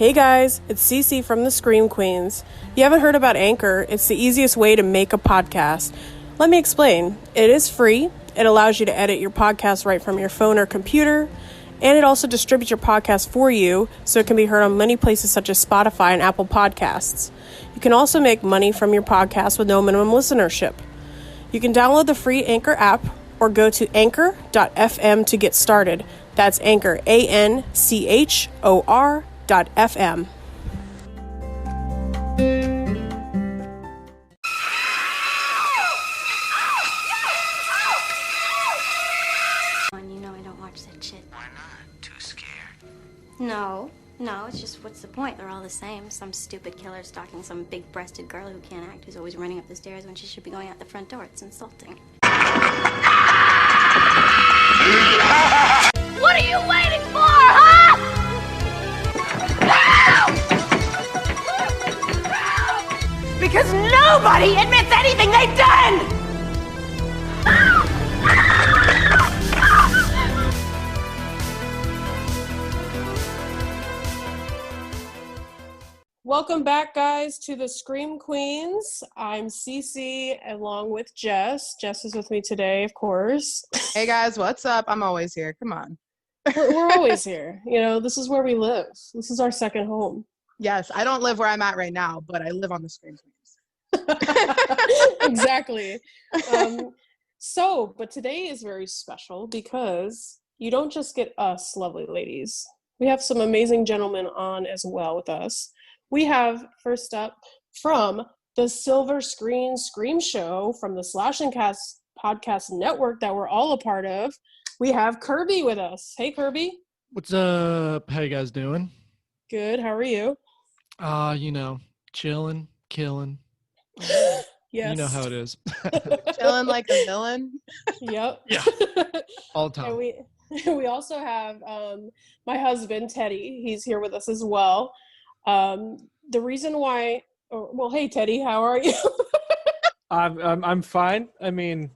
Hey guys, it's Cece from the Scream Queens. If you haven't heard about Anchor, it's the easiest way to make a podcast. Let me explain. It is free. It allows you to edit your podcast right from your phone or computer, and it also distributes your podcast for you so it can be heard on many places such as Spotify and Apple Podcasts. You can also make money from your podcast with no minimum listenership. You can download the free Anchor app or go to anchor.fm to get started. That's Anchor, ANCHOR.FM. You know I don't watch that shit. Why not? Too scared? No, it's just what's the point? They're all the same. Some stupid killer stalking some big-breasted girl who can't act, who's always running up the stairs when she should be going out the front door. It's insulting. What are you waiting for, huh? Because nobody admits anything they've done! Welcome back, guys, to the Scream Queens. I'm Cece along with Jess. Jess is with me today, of course. Hey guys, what's up? I'm always here. Come on. We're always here. You know, this is where we live. This is our second home. Yes, I don't live where I'm at right now, but I live on the Scream Queens. Exactly. But today is very special because you don't just get us lovely ladies. We have some amazing gentlemen on as well with us. We have, first up, from the Silver Screen Scream Show from the Slash and Cast podcast network that we're all a part of. We have Kirby with us. Hey, Kirby. What's up? How you guys doing? Good. How are you? Chilling, killing. Yes. You know how it is. Chilling like a villain. Yep. Yeah. All the time. And we also have my husband, Teddy. He's here with us as well. The reason why, hey, Teddy, how are you? I'm fine. I mean,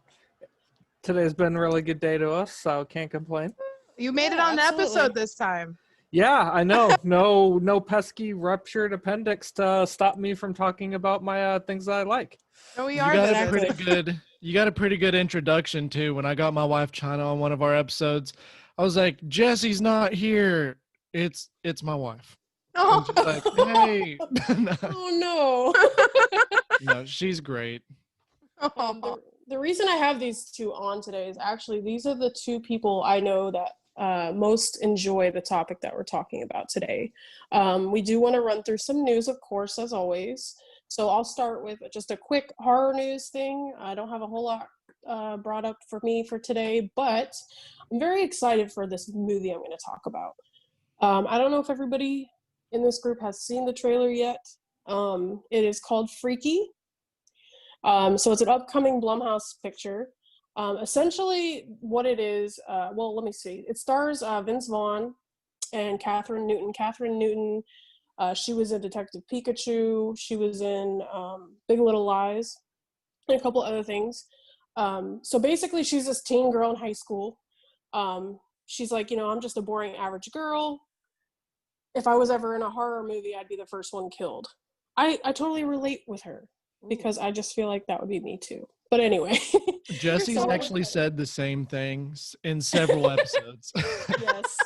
today's been a really good day to us, so can't complain. You made it on absolutely. the episode this time. Yeah, I know. No pesky ruptured appendix to stop me from talking about my things that I like. No, we You are got good a at pretty it. good. You got a pretty good introduction too. When I got my wife China on one of our episodes, I was like, "Jesse's not here. It's my wife." Oh, And she's like, "Hey." Oh, no. No, she's great. The reason I have these two on today is actually these are the two people I know that most enjoy the topic that we're talking about today. We do want to run through some news, of course, as always. So I'll start with just a quick horror news thing. I don't have a whole lot brought up for me for today, but I'm very excited for this movie I'm going to talk about. I don't know if everybody in this group has seen the trailer yet. It is called Freaky. So it's an upcoming Blumhouse picture. Essentially what it is, let me see. It stars Vince Vaughn and Catherine Newton. Catherine Newton, she was in Detective Pikachu. She was in Big Little Lies and a couple other things. So basically she's this teen girl in high school. She's like, I'm just a boring average girl. If I was ever in a horror movie, I'd be the first one killed. I totally relate with her because I just feel like that would be me too. But anyway. Jesse's actually said the same things in several episodes.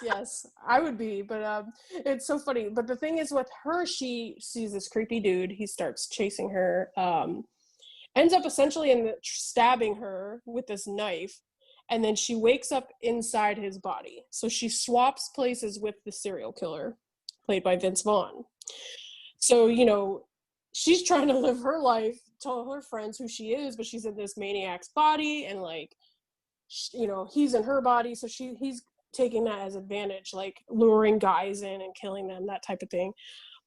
Yes, I would be, but it's so funny. But the thing is with her, she sees this creepy dude. He starts chasing her, ends up essentially stabbing her with this knife, and then she wakes up inside his body. So she swaps places with the serial killer, played by Vince Vaughn. So, she's trying to live her life, tell her friends who she is, but she's in this maniac's body, and he's in her body, so he's taking that as advantage, like luring guys in and killing them, that type of thing.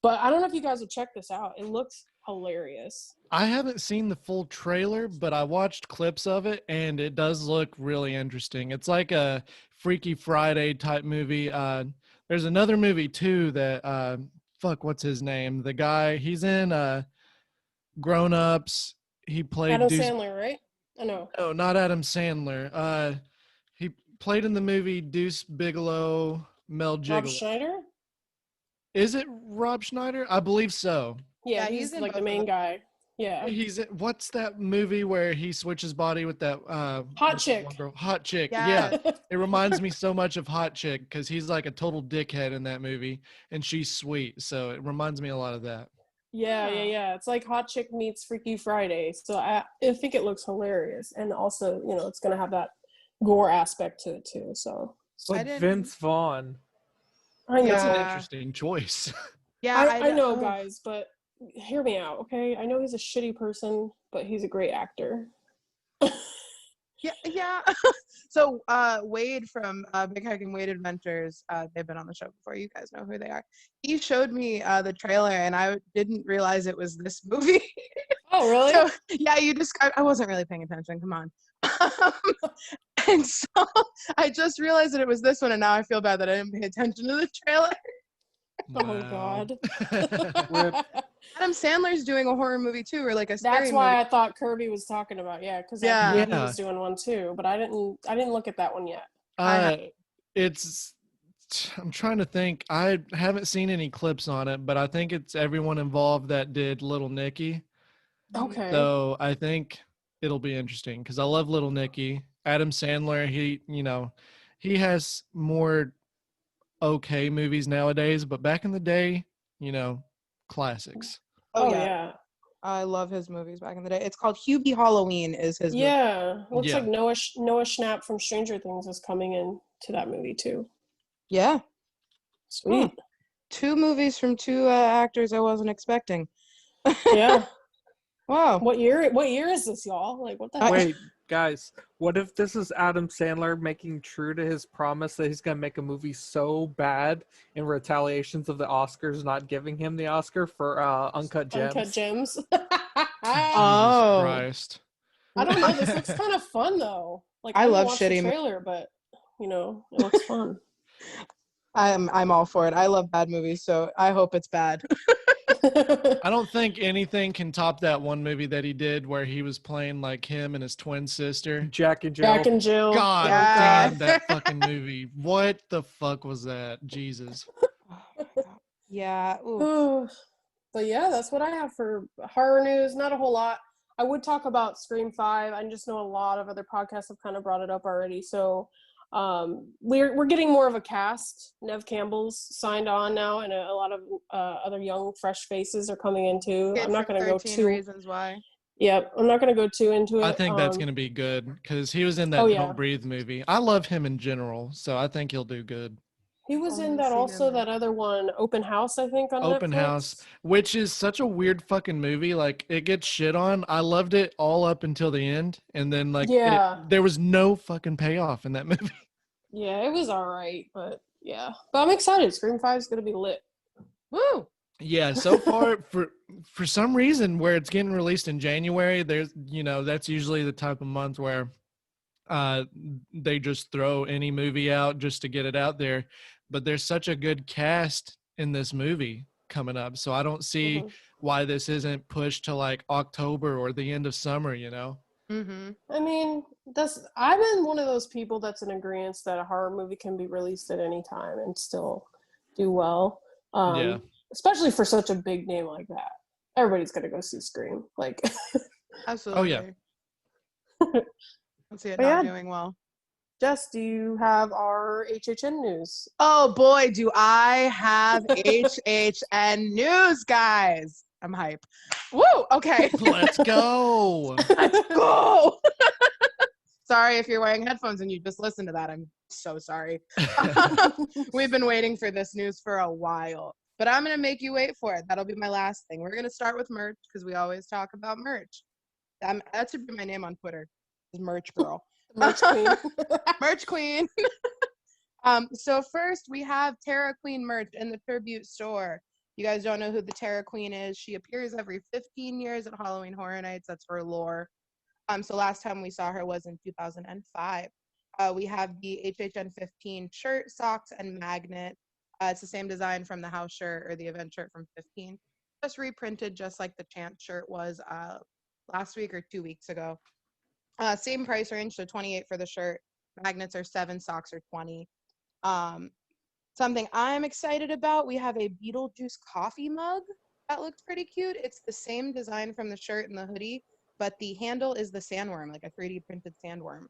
But I don't know if you guys would check this out. It looks hilarious. I haven't seen the full trailer, but I watched clips of it, and it does look really interesting. It's like a Freaky Friday type movie. There's another movie too that what's his name? The guy, he's in Grown Ups. He played Adam Sandler, right? I know. No, not Adam Sandler. He played in the movie Deuce Bigelow, Mel Rob Gigolo. Schneider? Is it Rob Schneider? I believe so. Yeah, Yeah, he's he's in like the both of main them. guy. Yeah. What's that movie where he switches body with that Hot with that Chick. one girl? Hot Chick. Yeah. Yeah. It reminds me so much of Hot Chick because he's like a total dickhead in that movie and she's sweet. So it reminds me a lot of that. Yeah. It's like Hot Chick meets Freaky Friday. So I think it looks hilarious. And also, it's going to have that gore aspect to it too. So But didn't- Vince Vaughn. I know. That's an Yeah. interesting choice. Yeah, I know, oh. guys, but hear me out, okay? I know he's a shitty person, but he's a great actor. Yeah. So Wade from Big Hike and Wade Adventures, they've been on the show before. You guys know who they are. He showed me the trailer, and I didn't realize it was this movie. Oh, really? So yeah, you described. I wasn't really paying attention. Come on. And so I just realized that it was this one, and now I feel bad that I didn't pay attention to the trailer. Oh, Wow. God. Rip. Adam Sandler's doing a horror movie too, or like a scary That's why movie. I thought Kirby was talking about, because Yeah. he was doing one too, but I didn't look at that one yet. It's I'm trying to think. I haven't seen any clips on it, but I think it's everyone involved that did Little Nicky. Okay. So I think it'll be interesting because I love Little Nicky. Adam Sandler, he has more okay movies nowadays, but back in the day, classics. Oh, Oh, yeah. yeah. I love his movies back in the day. It's called Hubie Halloween is his movie. Yeah. Looks Yeah. like Noah Schnapp from Stranger Things is coming in to that movie too. Yeah. Sweet. 2 movies from 2 actors I wasn't expecting. Yeah. Wow. What year is this, y'all? Like, what the heck? Wait, guys, what if this is Adam Sandler making true to his promise that he's going to make a movie so bad in retaliations of the Oscars not giving him the Oscar for Uncut Gems? Uncut Gems. Oh. Jesus Christ. I don't know. This looks kind of fun though. Like I haven't love watched shitty the trailer, but it looks fun. I'm all for it. I love bad movies, so I hope it's bad. I don't think anything can top that one movie that he did where he was playing like him and his twin sister. Jack and Jill. Jack and Jill. God Yeah. damn that fucking movie. What the fuck was that? Jesus. Yeah. Ooh. But yeah, that's what I have for horror news. Not a whole lot. I would talk about Scream 5. I just know a lot of other podcasts have kind of brought it up already. So we're getting more of a cast. Nev Campbell's signed on now, and a lot of other young, fresh faces are coming in too. Kid I'm not from going to go 13 too. Reasons Why. Yep, I'm not going to go too into it. I think that's going to be good because he was in that Oh, yeah. Don't Breathe movie. I love him in general, so I think he'll do good. He was in Only that seen also, him in- that other one, Open House, I think, on Open Netflix. House, which is such a weird fucking movie. Like, it gets shit on. I loved it all up until the end, and then there was no fucking payoff in that movie. Yeah, it was all right, but yeah. But I'm excited. Scream 5 is going to be lit. Woo. Yeah, so far for some reason where it's getting released in January, there's that's usually the type of month where they just throw any movie out just to get it out there. But there's such a good cast in this movie coming up, so I don't see why this isn't pushed to like October or the end of summer. Mm-hmm. I mean, I've been one of those people that's in agreement that a horror movie can be released at any time and still do well. Yeah. Especially for such a big name like that. Everybody's gonna go see Scream. Like Absolutely. Oh, I see it But not yeah. doing well. Jess, do you have our HHN news? Oh boy, do I have HHN news, guys. I'm hype. Woo! Okay. Let's go. Let's go. Sorry if you're wearing headphones and you just listened to that. I'm so sorry. We've been waiting for this news for a while, but I'm going to make you wait for it. That'll be my last thing. We're going to start with merch because we always talk about merch. That should be my name on Twitter, is Merch Girl. Merch Queen. Merch Queen. So first we have Terra Queen merch in the Tribute store. You guys don't know who the Terra Queen is. She appears every 15 years at Halloween Horror Nights. That's her lore. So last time we saw her was in 2005. We have the HHN 15 shirt, socks, and magnet. It's the same design from the house shirt or the event shirt from 15. Just reprinted just like the chant shirt was last week or 2 weeks ago. Same price range, so $28 for the shirt. Magnets are $7, socks are $20. Some Something I'm excited about, we have a Beetlejuice coffee mug that looks pretty cute. It's the same design from the shirt and the hoodie, but the handle is the sandworm, like a 3D printed sandworm.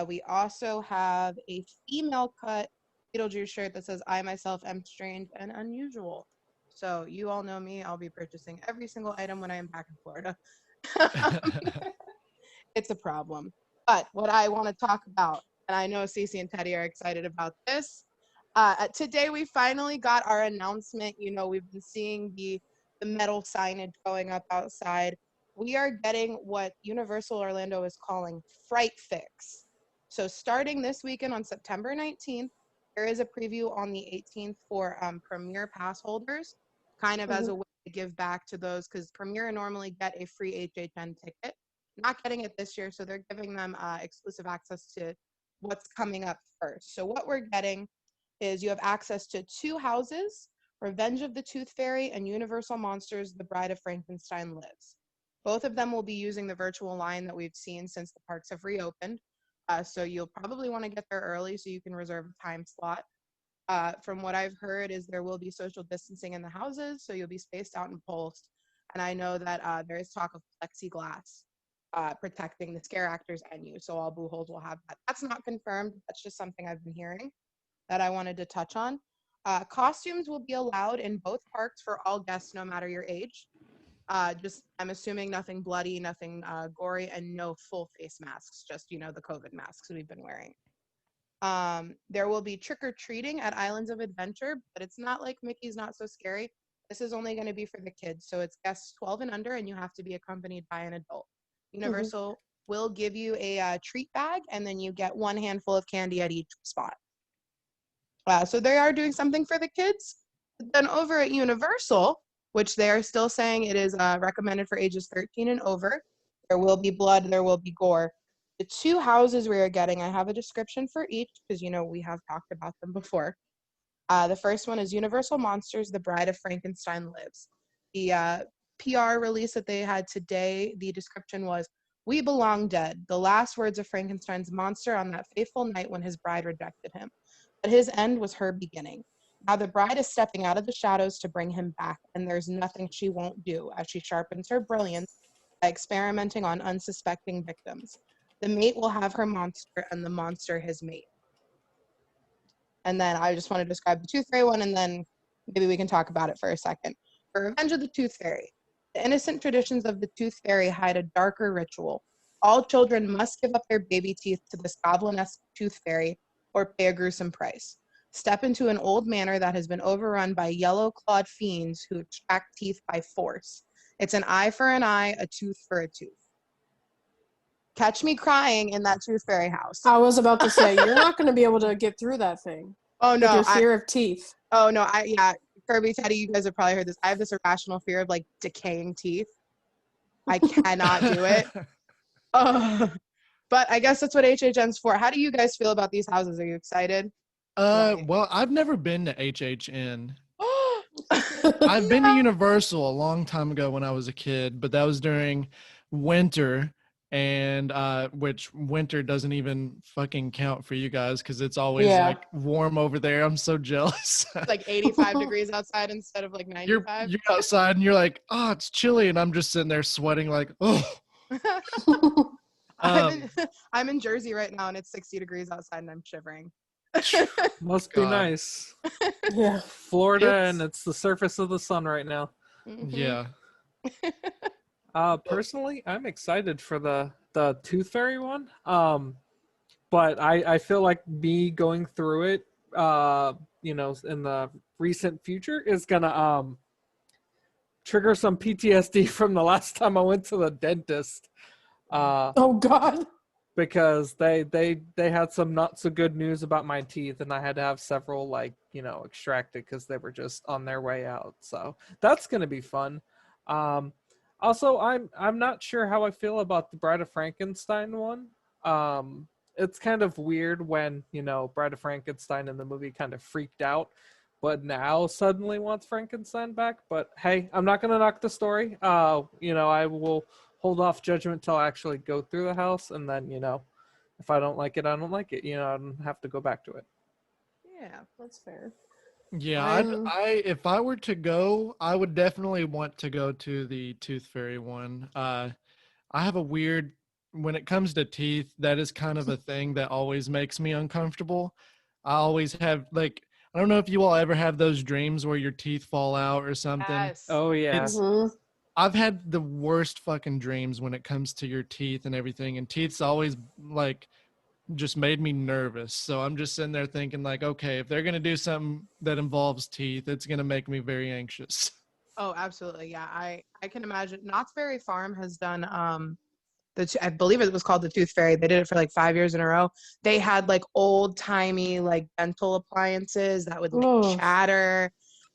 We also have a female cut Beetlejuice shirt that says, I myself am strange and unusual. So you all know me. I'll be purchasing every single item when I am back in Florida. It's a problem. But what I want to talk about, and I know Cece and Teddy are excited about this, today we finally got our announcement. You know, we've been seeing the metal signage going up outside. We are getting what Universal Orlando is calling Fright Fix. So starting this weekend on September 19th, there is a preview on the 18th for Premier Pass holders, kind of as a way to give back to those, because Premier normally get a free HHN ticket. Not getting it this year, so they're giving them exclusive access to what's coming up first. So what we're getting is you have access to 2 houses, Revenge of the Tooth Fairy and Universal Monsters, The Bride of Frankenstein Lives. Both of them will be using the virtual line that we've seen since the parks have reopened. So you'll probably want to get there early so you can reserve a time slot. From what I've heard is there will be social distancing in the houses, so you'll be spaced out and pulsed. And I know that there is talk of plexiglass protecting the scare actors and you, so all boo holes will have that. That's not confirmed. That's just something I've been hearing that I wanted to touch on. Costumes will be allowed in both parks for all guests, no matter your age. Just, I'm assuming nothing bloody, nothing gory, and no full face masks, just, the COVID masks we've been wearing. There will be trick-or-treating at Islands of Adventure, but it's not like Mickey's Not So Scary. This is only going to be for the kids, so it's guests 12 and under, and you have to be accompanied by an adult. Universal will give you a treat bag, and then you get 1 handful of candy at each spot. So they are doing something for the kids. But then over at Universal, which they are still saying it is recommended for ages 13 and over, there will be blood, there will be gore. The 2 houses we are getting, I have a description for each because, we have talked about them before. The first one is Universal Monsters, The Bride of Frankenstein Lives. The PR release that they had today, the description was, "We belong dead, the last words of Frankenstein's monster on that fateful night when his bride rejected him. But his end was her beginning. Now the bride is stepping out of the shadows to bring him back, and there's nothing she won't do as she sharpens her brilliance by experimenting on unsuspecting victims. The mate will have her monster, and the monster his mate." And then I just want to describe the Tooth Fairy one, and then maybe we can talk about it for a second. For Revenge of the Tooth Fairy, the innocent traditions of the Tooth Fairy hide a darker ritual. All children must give up their baby teeth to this goblin-esque Tooth Fairy or pay a gruesome price. Step into an old manor that has been overrun by yellow-clawed fiends who extract teeth by force. It's an eye for an eye, a tooth for a tooth. Catch me crying in that Tooth Fairy house. I was about to say, you're not going to be able to get through that thing. Oh, no. With your fear of teeth. Oh, no. Kirby, Teddy, you guys have probably heard this. I have this irrational fear of, decaying teeth. I cannot do it. But I guess that's what HHN's for. How do you guys feel about these houses? Are you excited? Well, I've never been to HHN. I've been to Universal a long time ago when I was a kid, but that was during winter, and which winter doesn't even fucking count for you guys because it's always warm over there. I'm so jealous. It's like 85 degrees outside instead of 95. You're outside and you're like, oh, it's chilly, and I'm just sitting there sweating like, oh. I'm in Jersey right now and it's 60 degrees outside and I'm shivering. Must be nice. Yeah. Florida, and it's the surface of the sun right now. Yeah. Personally, I'm excited for the Tooth Fairy one. But I feel like me going through it, in the recent future is gonna trigger some PTSD from the last time I went to the dentist. Oh God. Because they had some not so good news about my teeth, and I had to have several extracted because they were just on their way out. So that's gonna be fun. Also, I'm not sure how I feel about the Bride of Frankenstein one. It's kind of weird when Bride of Frankenstein in the movie kind of freaked out, but now suddenly wants Frankenstein back. But hey, I'm not gonna knock the story. I will hold off judgment till I actually go through the house, and then if I don't like it, I don't like it. I don't have to go back to it. Yeah. That's fair. Yeah, I'm- if I were to go, I would definitely want to go to the Tooth Fairy one. I have a weird, when it comes to teeth, that is kind of a thing that always makes me uncomfortable. I always have like, I don't know if you all ever have those dreams where your teeth fall out or something. Yes. Oh yeah. It's Mhm. I've had the worst fucking dreams when it comes to your teeth and everything, and teeth's always like just made me nervous. So I'm just sitting there thinking like, okay, if they're gonna do something that involves teeth, it's gonna make me very anxious. Oh, absolutely. Yeah. I can imagine. Knott's Berry Farm has done I believe it was called the Tooth Fairy. They did it for like 5 years in a row. They had like old timey like dental appliances that would like Ugh. chatter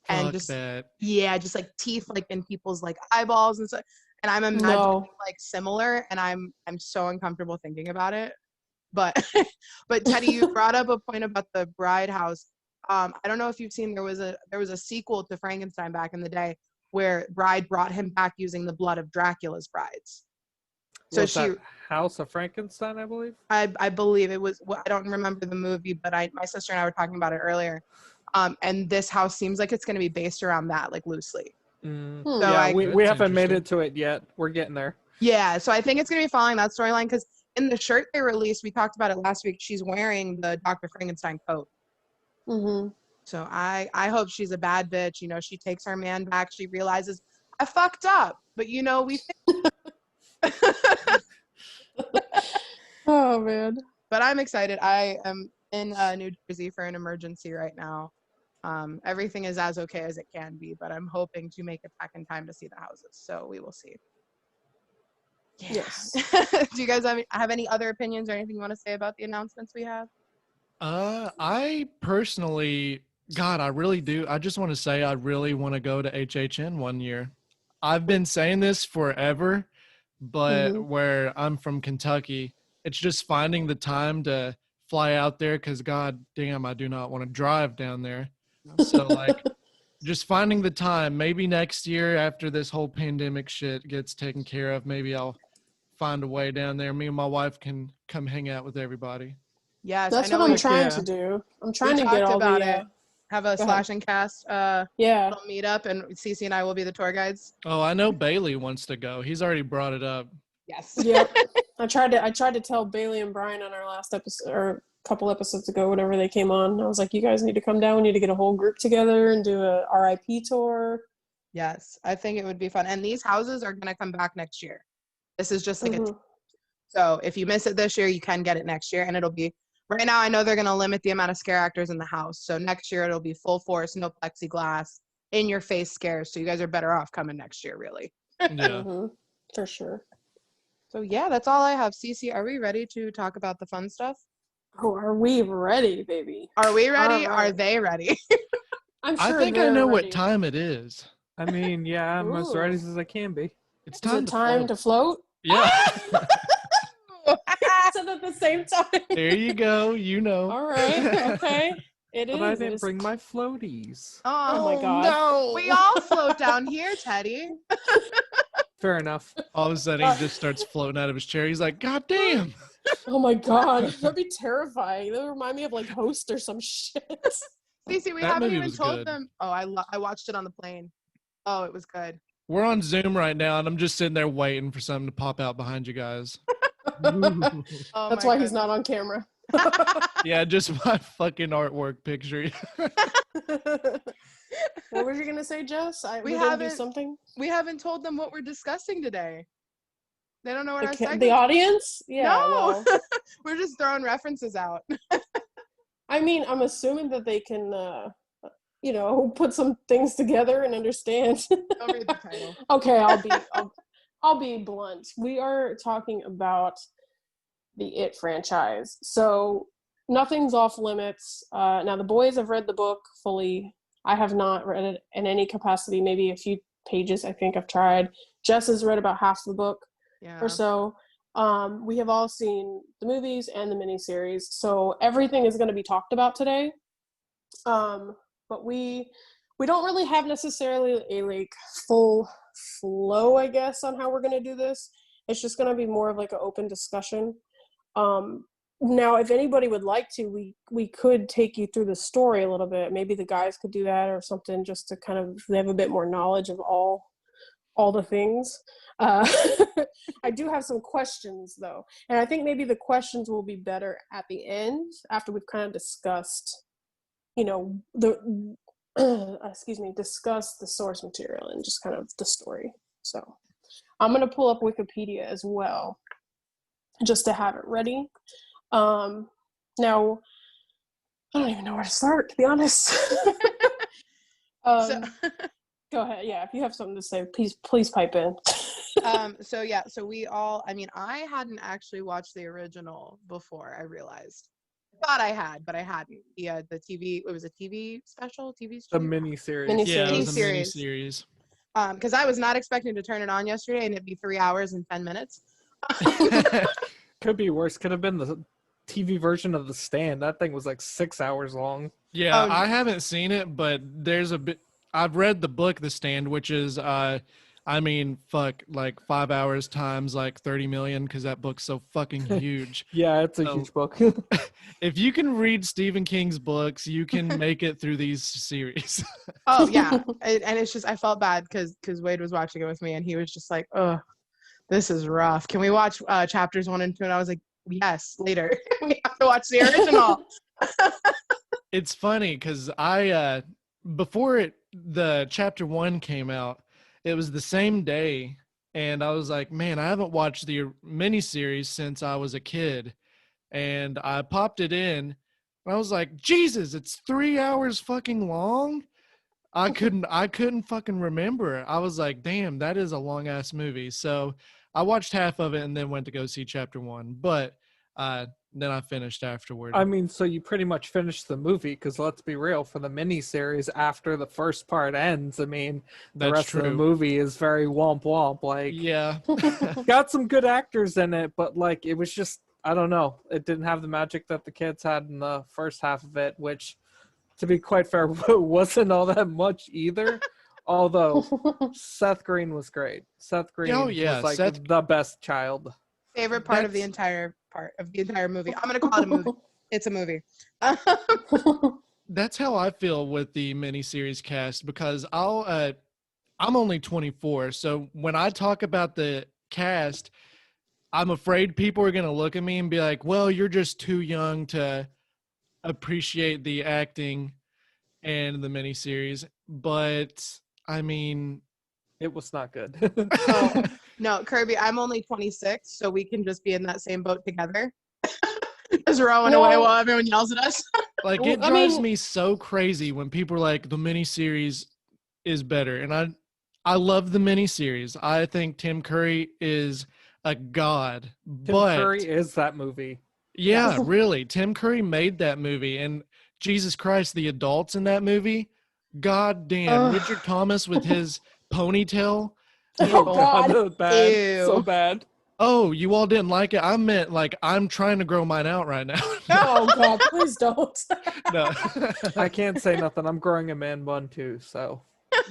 and Fuck just that. yeah, just like teeth like in people's like eyeballs and stuff. And I'm imagining No. like similar, and I'm so uncomfortable thinking about it. But but Teddy, you brought up a point about the Bride House. I don't know if you've seen there was a sequel to Frankenstein back in the day where Bride brought him back using the blood of Dracula's brides. So Was she that House of Frankenstein, I believe? I believe it was. Well, I don't remember the movie, but my sister and I were talking about it earlier. And this house seems like it's going to be based around that, like loosely. Mm, Hmm. So yeah, we That's haven't made interesting. it to it yet. We're getting there. yeah, so I think it's going to be following that storyline because in the shirt they released, we talked about it last week. She's wearing the Dr. Frankenstein coat. Mhm. So I hope she's a bad bitch. You know, she takes her man back. She realizes I fucked up, but you know we. Oh man. But I'm excited. I am in New Jersey for an emergency right now. Everything is as okay as it can be, but I'm hoping to make it back in time to see the houses. So we will see. Yeah. Yes. Do you guys have any other opinions or anything you want to say about the announcements we have? I personally, God, I really do. I just want to say I really want to go to HHN one year. I've been saying this forever, but Mhm. where I'm from Kentucky, it's just finding the time to fly out there because God damn, I do not want to drive down there. So like just finding the time, maybe next year after this whole pandemic shit gets taken care of, maybe I'll find a way down there. Me and my wife can come hang out with everybody. Yes, That's I know what I'm we trying yeah. to do. I'm we trying to get talked all about the it. Have a go ahead. slash and cast Yeah. little meetup, and Cece and I will be the tour guides. Oh, I know Bailey wants to go. He's already brought it up. Yes. Yep. I tried to tell Bailey and Brian on our last episode or a couple episodes ago, whenever they came on. I was like, you guys need to come down. We need to get a whole group together and do a RIP tour. Yes, I think it would be fun. And these houses are going to come back next year. This is just like a Mhm. so if you miss it this year, you can get it next year, and it'll be right now. I know they're going to limit the amount of scare actors in the house, so next year it'll be full force, no plexiglass, in your face scares. So you guys are better off coming next year, really. Yeah. Mhm. For sure. So yeah, that's all I have. Cece, are we ready to talk about the fun stuff? Oh, are we ready, baby? Are we ready? All Are right. they ready? I'm I sure think I they're know ready. what time it is. I mean, yeah, I'm as ready Ooh. as I can be. It's Is time it to time float. to float? Yeah. Said at the same time. There you go. You know. All right. Okay. It But I is. It didn't is. bring my floaties. Oh my God. No. We all float down here, Teddy. Fair enough. All of a sudden, he just starts floating out of his chair. He's like, God damn. Oh my God. That'd be terrifying. That would remind me of like Host or some shit. Cece, we That haven't movie even was told good. them. Oh, I watched it on the plane. Oh, it was good. We're on Zoom right now, and I'm just sitting there waiting for something to pop out behind you guys. Oh, That's my why he's not on camera. Yeah, just my fucking artwork picture. What were you gonna say, Jess? We we didn't do haven't- something. We haven't told them what we're discussing today. They don't know what our The segment. audience? Yeah. No, Well, we're just throwing references out. I mean, I'm assuming that they can, put some things together and understand. Don't read the title. Okay, I'll be blunt. We are talking about the It franchise. So nothing's off limits. Now the boys have read the book fully. I have not read it in any capacity, maybe a few pages. I think I've tried. Jess has read about half the book Yeah. or so. We have all seen the movies and the miniseries. So everything is going to be talked about today. But we don't really have necessarily a like full flow, I guess, on how we're going to do this. It's just going to be more of like an open discussion. now, if anybody would like to, we could take you through the story a little bit. Maybe the guys could do that or something, just to kind of they have a bit more knowledge of all the things. I do have some questions though, and I think maybe the questions will be better at the end after we've kind of discussed, the discuss the source material and just kind of the story. So I'm going to pull up Wikipedia as well, just to have it ready. Now, I don't even know where to start, to be honest. Go ahead. Yeah, if you have something to say, please pipe in. So we all, I hadn't actually watched the original before, I realized. I thought I had, but I hadn't. The TV, it was a TV special, TV The stream? miniseries. Yeah, it was a Miniseries. miniseries. Because I was not expecting to turn it on yesterday and it'd be 3 hours and 10 minutes. Could be worse. Could have been the TV version of The Stand. That thing was like 6 hours long. Yeah, Oh, I haven't seen it, but there's a bit. I've read the book, The Stand, which is, like 5 hours times like 30 million, because that book's so fucking huge. Yeah, it's a huge book. If you can read Stephen King's books, you can make it through these series. Oh, yeah. And it's just, I felt bad because Wade was watching it with me and he was just like, oh, this is rough. Can we watch chapters 1 and 2? And I was like, yes, later. We have to watch the original. It's funny because before the chapter 1 came out, it was the same day, and I was like, man, I haven't watched the miniseries since I was a kid, and I popped it in, and I was like, Jesus, it's 3 hours fucking long. I couldn't fucking remember. I was like, damn, that is a long ass movie. So I watched half of it and then went to go see chapter 1, but then I finished afterward. So you pretty much finished the movie, because let's be real, for the miniseries, after the first part ends, the That's rest true. of the movie is very womp womp. Like, Yeah. got some good actors in it, but like it was just, I don't know, it didn't have the magic that the kids had in the first half of it, which, to be quite fair, wasn't all that much either. Although Seth Green was great. Seth Green was like the best child. Favorite part of the entire movie. I'm gonna call it a movie. It's a movie. That's how I feel with the miniseries cast, because I'm only 24, so when I talk about the cast, I'm afraid people are gonna look at me and be like, "Well, you're just too young to appreciate the acting and the miniseries." But it was not good. No, Kirby, I'm only 26, so we can just be in that same boat together. Just rowing away while everyone yells at us. Like, it drives me so crazy when people are like, the miniseries is better. And I love the miniseries. I think Tim Curry is a god. Tim Curry is that movie. Yeah, really. Tim Curry made that movie. And Jesus Christ, the adults in that movie, god damn. Richard Thomas with his ponytail. Oh, God. Bad. Ew. So bad. Oh, you all didn't like it? I meant, like, I'm trying to grow mine out right now. Oh, God, please don't. No. I can't say nothing. I'm growing a man bun too, so.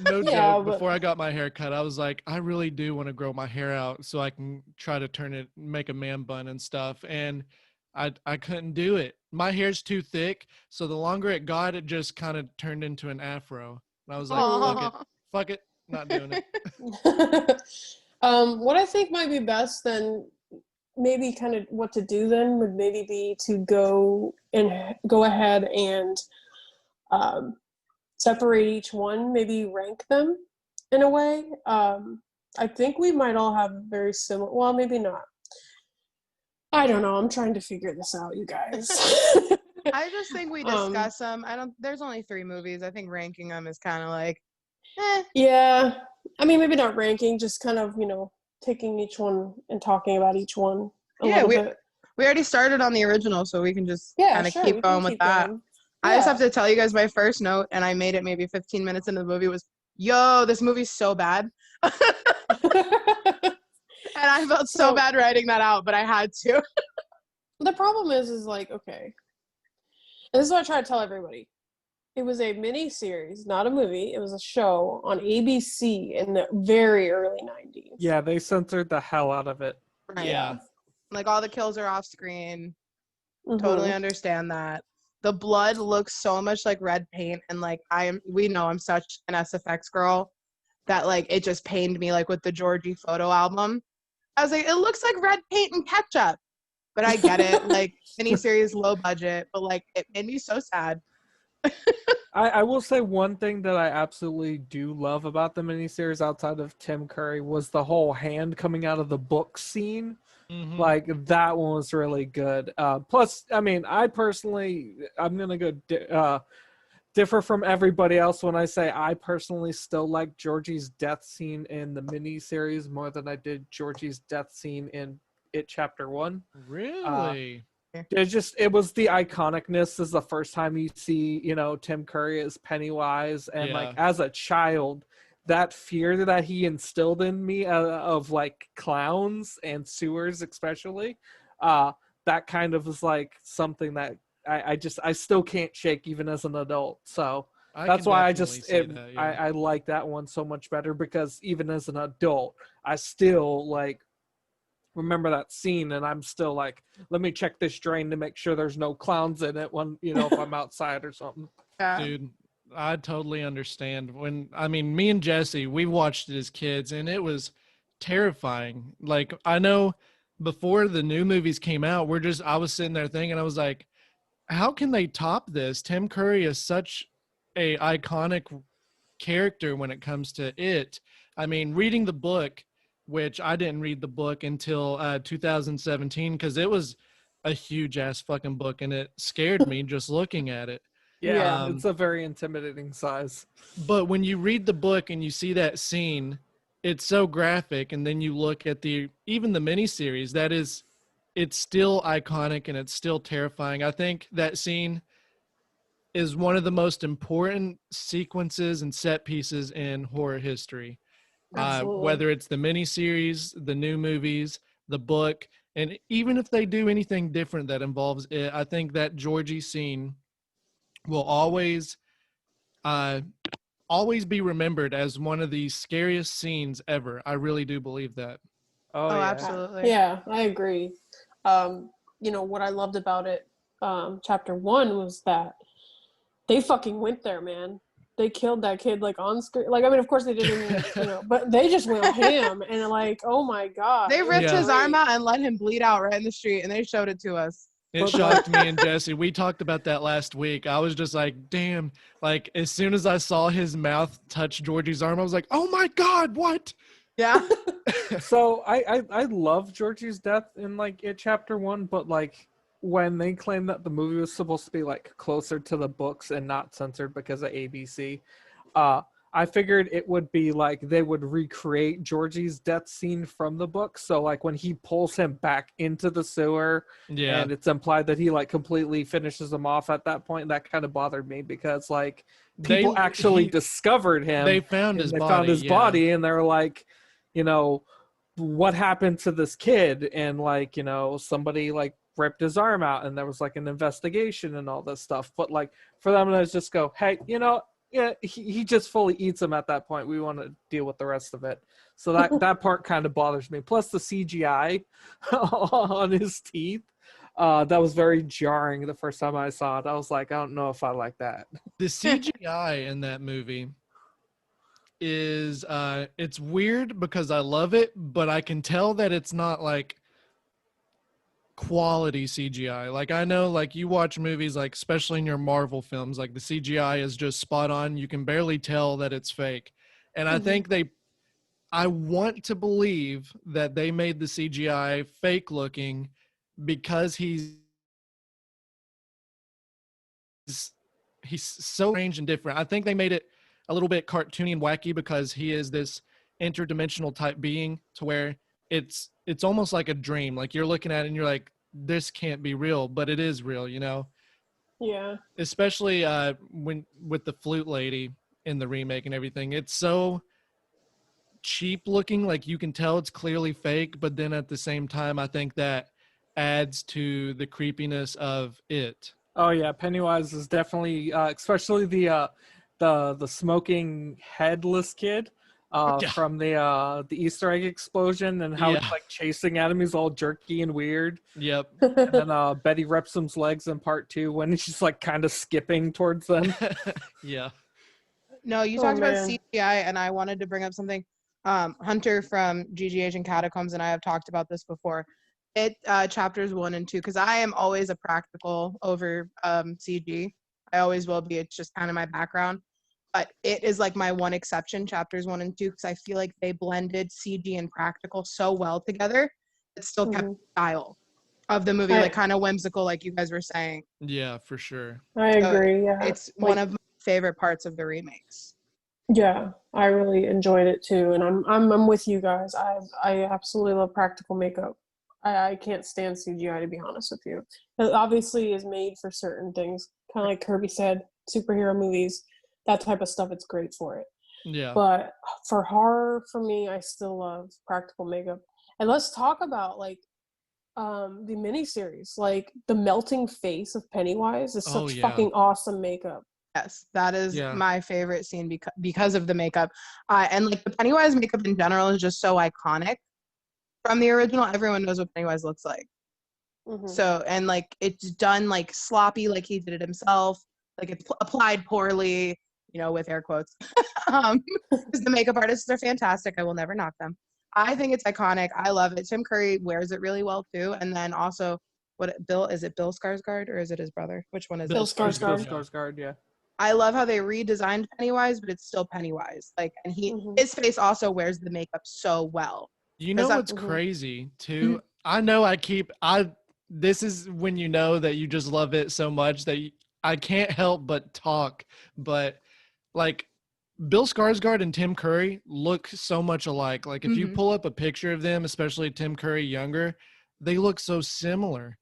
No Yeah, joke. but- Before I got my hair cut, I was like, I really do want to grow my hair out so I can try to make a man bun and stuff. And I couldn't do it. My hair's too thick, so the longer it got, it just kind of turned into an afro. And I was like, fuck it, not doing it. What I think might be best then, maybe kind of what to do then would maybe be to go ahead and separate each one, maybe rank them in a way. I think we might all have very similar, well, maybe not. I don't know. I'm trying to figure this out, you guys. I just think we discuss them. There's only 3 movies. I think ranking them is kind of like, Yeah. I mean, maybe not ranking, just kind of, taking each one and talking about each one a little bit. We already started on the original, so we can just kind of sure, keep going with that. Going. I just have to tell you guys my first note, and I made it maybe 15 minutes into the movie, was, yo, this movie's so bad. And I felt so bad writing that out, but I had to. The problem is like, okay. And this is what I try to tell everybody. It was a mini series, not a movie. It was a show on ABC in the very early 90s. Yeah, they censored the hell out of it. Right. Yeah. Like, all the kills are off screen. Totally Mhm. understand that. The blood looks so much like red paint, and like we know I'm such an SFX girl that like it just pained me like with the Georgie photo album. I was like, it looks like red paint and ketchup. But I get it, like miniseries, low budget, but like it made me so sad. I will say one thing that I absolutely do love about the miniseries outside of Tim Curry was the whole hand coming out of the book scene. Mhm. Like that one was really good. Plus, I mean, I'm gonna go differ from everybody else when I say I personally still like Georgie's death scene in the miniseries more than I did Georgie's death scene in It Chapter 1. Really? It was the iconicness. This is the first time you see, Tim Curry as Pennywise, and like Yeah. as a child, that fear that he instilled in me of like clowns and sewers, especially, that kind of was like something that I still can't shake even as an adult. So I that's can why definitely see that. Yeah. I like that one so much better, because even as an adult, I still like remember that scene, and I'm still like, let me check this drain to make sure there's no clowns in it when, if I'm outside or something. Yeah. Dude, I totally understand. Me and Jesse, we watched it as kids and it was terrifying. Like, I know before the new movies came out, I was sitting there thinking, I was like, how can they top this? Tim Curry is such a iconic character when it comes to it. I mean, reading the book, which I didn't read the book until 2017 because it was a huge ass fucking book and it scared me just looking at it. Yeah, Yeah. it's a very intimidating size. But when you read the book and you see that scene, it's so graphic, and then you look at even the miniseries, it's still iconic and it's still terrifying. I think that scene is one of the most important sequences and set pieces in horror history. Absolutely. Whether it's the miniseries, the new movies, the book, and even if they do anything different that involves it, I think that Georgie scene will uh, always be remembered as one of the scariest scenes ever. I really do believe that. Oh, Oh, yeah. absolutely. Yeah, I agree. What I loved about it, chapter 1 was that they fucking went there, man. They killed that kid like on screen. Like, I mean, of course they didn't, but they just went ham and like, oh my god. They it was ripped his great. arm out and let him bleed out right in the street, and they showed it to us. It shocked me and Jesse. We talked about that last week. I was just like, damn. Like, as soon as I saw his mouth touch Georgie's arm, I was like, oh my God, what? Yeah. So I love Georgie's death in like It Chapter 1, but like when they claimed that the movie was supposed to be like closer to the books and not censored because of ABC, I figured it would be like they would recreate Georgie's death scene from the book. So like when he pulls him back into the sewer, Yeah. and it's implied that he like completely finishes him off at that point, that kind of bothered me because like people actually discovered him. They found his body. Found his body, and they're like, what happened to this kid? And like, somebody like ripped his arm out, and there was like an investigation and all this stuff. But like for them to just go, hey, yeah, he just fully eats him at that point. We want to deal with the rest of it. So that part kind of bothers me. Plus the CGI on his teeth. That was very jarring the first time I saw it. I was like, I don't know if I like that. The CGI in that movie is it's weird because I love it, but I can tell that it's not like quality CGI. Like, I know, like, you watch movies, like especially in your Marvel films, like the CGI is just spot on. You can barely tell that it's fake. And I think I want to believe that they made the CGI fake looking because he's so strange and different. I think they made it a little bit cartoony and wacky because he is this interdimensional type being to where it's almost like a dream. Like, you're looking at it and you're like, this can't be real, but it is real, Yeah. Especially when with the flute lady in the remake and everything. It's so cheap looking, like you can tell it's clearly fake, but then at the same time I think that adds to the creepiness of it. Oh yeah, Pennywise is definitely especially the smoking headless kid. Yeah. from the Easter egg explosion and how Yeah. he's like chasing at him. He's all jerky and weird. Yep. And then Betty Repsum's legs in part 2 when she's like kind of skipping towards them. Yeah. No, you Oh, talked about man. CGI, and I wanted to bring up something. Hunter from GGH and Catacombs and I have talked about this before. Chapters 1 and 2, because I am always a practical over CG. I always will be. It's just kind of my background. But it is like my one exception, chapters 1 and 2, because I feel like they blended CG and practical so well together. It still kept the style of the movie, like kind of whimsical, like you guys were saying. Yeah, for sure. I So agree. Yeah. It's one of my favorite parts of the remakes. Yeah, I really enjoyed it too, and I'm with you guys. I absolutely love practical makeup. I can't stand CGI, to be honest with you. It obviously is made for certain things, kind of like Kirby said, superhero movies, that type of stuff. It's great for it. Yeah. But for horror, for me, I still love practical makeup. And let's talk about like the miniseries, like the melting face of Pennywise is such fucking awesome makeup. Yes, that is my favorite scene because of the makeup. And like the Pennywise makeup in general is just so iconic. From the original, everyone knows what Pennywise looks like. Mm-hmm. So, and like it's done like sloppy, like he did it himself. Like it's applied poorly, with air quotes. Because the makeup artists are fantastic. I will never knock them. I think it's iconic. I love it. Tim Curry wears it really well too. And then also, is it Bill Skarsgård or is it his brother? Which one is Bill it? Skarsgård. Bill Skarsgård, yeah. I love how they redesigned Pennywise, but it's still Pennywise. Like, and his face also wears the makeup so well. You know what's crazy too? I know this is when you know that you just love it so much that I can't help but talk, but like Bill Skarsgård and Tim Curry look so much alike. Like if you pull up a picture of them, especially Tim Curry younger, they look so similar.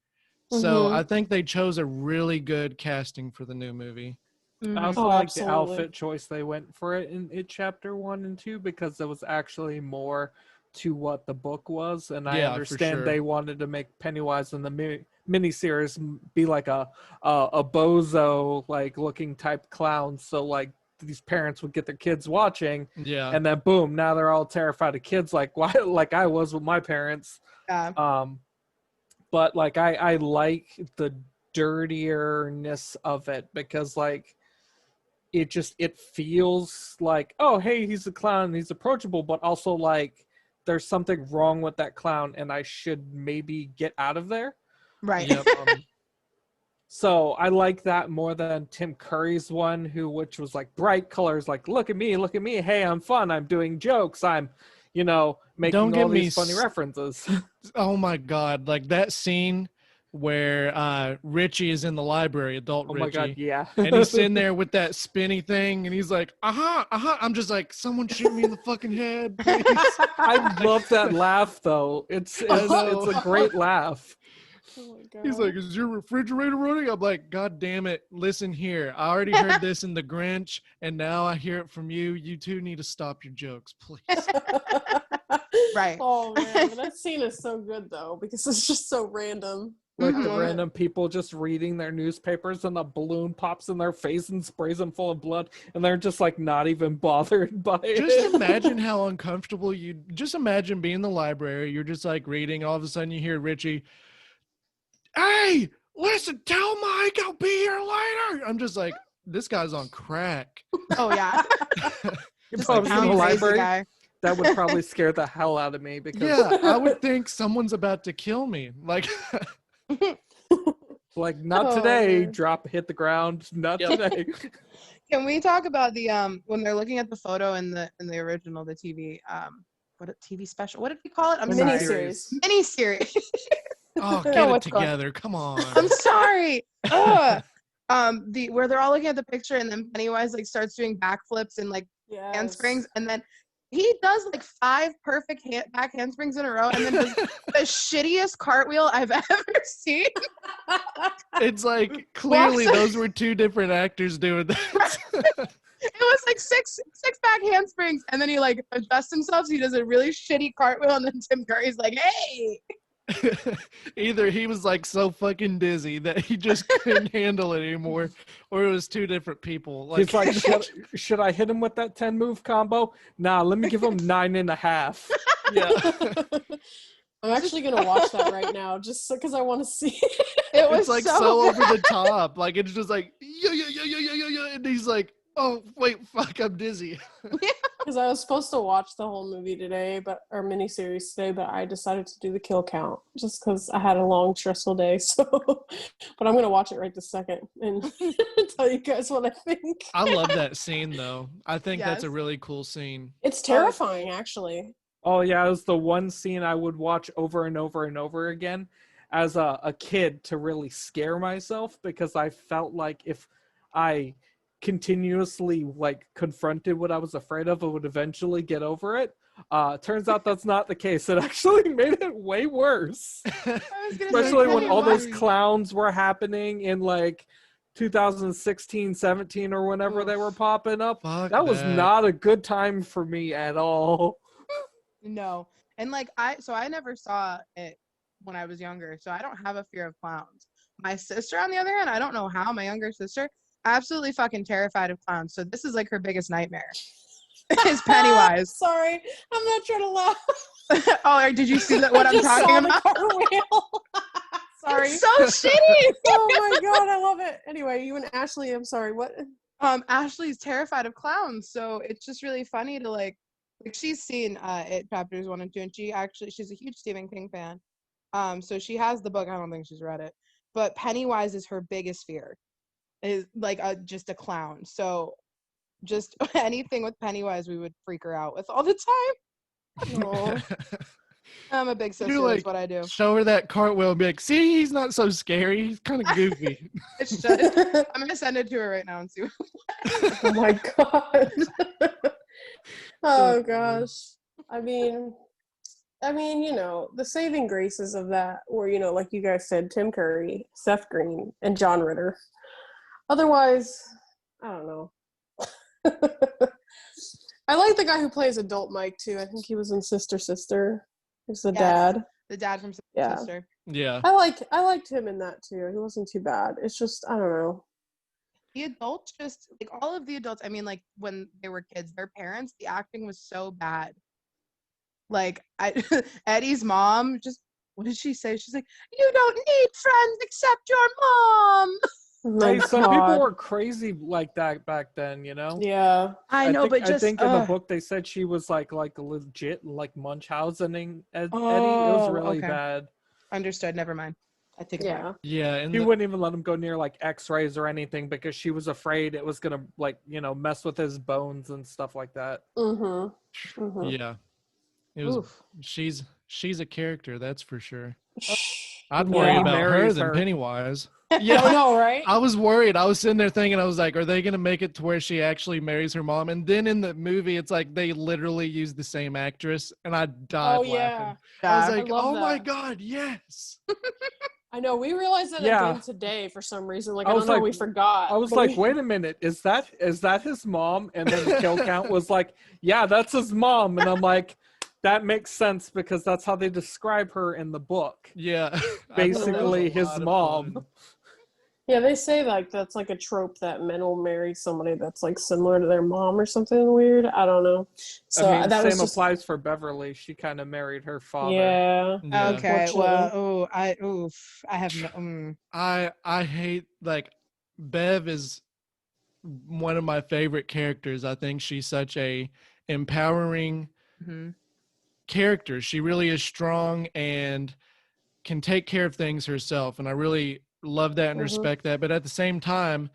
So I think they chose a really good casting for the new movie. I also like the outfit choice they went for it in chapter 1 and 2 because it was actually more to what the book was, and I understand they wanted to make Pennywise in the miniseries be like a bozo like looking type clown, so like these parents would get their kids watching, and then boom, now they're all terrified of kids like I was with my parents. But like I like the dirtierness of it because like it feels like, oh hey, he's a clown, he's approachable, but also like there's something wrong with that clown and I should maybe get out of there. Right. Yep. So I like that more than Tim Curry's one, which was like bright colors, like look at me, hey, I'm fun, I'm doing jokes, I'm making all these funny references. Oh my god, like that scene where Richie is in the library, adult Richie. Oh my god, yeah. And he's sitting there with that spinny thing and he's like, I'm just like, someone shoot me in the fucking head, please. I love that laugh though. It's a great laugh. Oh my God. He's like, is your refrigerator running? I'm like, God damn it. Listen here. I already heard this in The Grinch, and now I hear it from you. You two need to stop your jokes, please. Right. Oh, man. That scene is so good, though, because it's just so random. Like the random people just reading their newspapers and a balloon pops in their face and sprays them full of blood, and they're just like not even bothered by it. Just imagine how uncomfortable just imagine being in the library. You're just like reading. All of a sudden you hear Richie, hey, listen, tell Mike I'll be here later. I'm just like, this guy's on crack. Oh, yeah. If I was in the library, that would probably scare the hell out of me. Because I would think someone's about to kill me. Like, like not today. Man. Hit the ground. Not today. Can we talk about the when they're looking at the photo in the original, the TV TV special? What did we call it? Miniseries. Miniseries. Oh, get it together. Come on. I'm sorry. Where they're all looking at the picture and then Pennywise like starts doing backflips and like handsprings, and then he does like 5 perfect back handsprings in a row and then does the shittiest cartwheel I've ever seen. It's like clearly those were 2 different actors doing that. It was like six back handsprings, and then he like adjusts himself, so he does a really shitty cartwheel, and then Tim Curry's like, hey. Either he was like so fucking dizzy that he just couldn't handle it anymore, or it was two different people. Like, He's like, should I hit him with that 10 move combo? Nah, let me give him 9.5. yeah. I'm actually gonna watch that right now, just because I want to see. It was It's like so over the top. Like it's just like yo, and he's like, oh wait, fuck, I'm dizzy. Because I was supposed to watch the whole movie today, or miniseries today, but I decided to do the kill count just because I had a long, stressful day. So, but I'm gonna watch it right this second and tell you guys what I think. I love that scene though. I think that's a Yes. really cool scene. It's terrifying, actually. Oh yeah, it was the one scene I would watch over and over and over again as a kid to really scare myself, because I felt like if I continuously like confronted what I was afraid of, I would eventually get over it. Turns out that's not the case. It actually made it way worse. Especially when all those clowns were happening in like 2016, 17 or whenever they were popping up. Fuck That was not a good time for me at all. No. And like I never saw it when I was younger, so I don't have a fear of clowns. My sister, on the other hand, I don't know how, my younger sister, absolutely fucking terrified of clowns. So this is like her biggest nightmare. Is Pennywise. Sorry, I'm not trying to laugh. Oh, did you see what I'm talking about? Sorry. It's so shitty. Oh my god, I love it. Anyway, you and Ashley, I'm sorry, what? Ashley's terrified of clowns, so it's just really funny to like she's seen it chapters 1 and 2, and she's a huge Stephen King fan. So she has the book. I don't think she's read it, but Pennywise is her biggest fear, is like just a clown. So just anything with Pennywise we would freak her out with all the time. I'm a big sister. You, like, that's what I do. Show her that cartwheel and be like, see, he's not so scary. He's kind of goofy. I'm gonna send it to her right now and see. Oh my god. Oh gosh. I mean, you know, the saving graces of that were, you know, like you guys said, Tim Curry, Seth Green, and John Ritter. Otherwise, I don't know. I like the guy who plays adult Mike too. I think he was in Sister Sister. He's the dad. The dad from Sister. Yeah. I liked him in that too. He wasn't too bad. It's just, I don't know. The adults, just like all of the adults, I mean, like when they were kids, their parents, the acting was so bad. Like Eddie's mom, just, what did she say? She's like, you don't need friends except your mom. Hey, some people were crazy like that back then, you know? Yeah. I know, but I think in the book they said she was like legit like Munchausening Eddie. It was really bad. Understood. Never mind. I think Yeah, and he wouldn't even let him go near like X-rays or anything because she was afraid it was gonna like, you know, mess with his bones and stuff like that. Yeah. It was. She's a character, that's for sure. I'd worry about her than Pennywise. Yeah, I know, right? I was worried. I was sitting there thinking, I was like, are they going to make it to where she actually marries her mom? And then in the movie, it's like they literally use the same actress, and I died laughing. I was like, oh my God, yes. I know, we realized that again today for some reason. Like, I don't know, we forgot. I was like, wait a minute, is that his mom? And then the kill count was like, yeah, that's his mom. And I'm like, that makes sense because that's how they describe her in the book. Yeah. Basically his mom. Yeah, they say like that's like a trope that men will marry somebody that's like similar to their mom or something weird. I don't know. So I mean, that same applies for Beverly. She kind of married her father. Yeah. Okay. Well, I have no. I hate, like, Bev is one of my favorite characters. I think she's such a empowering character. She really is strong and can take care of things herself, and I really love that and respect that. But at the same time,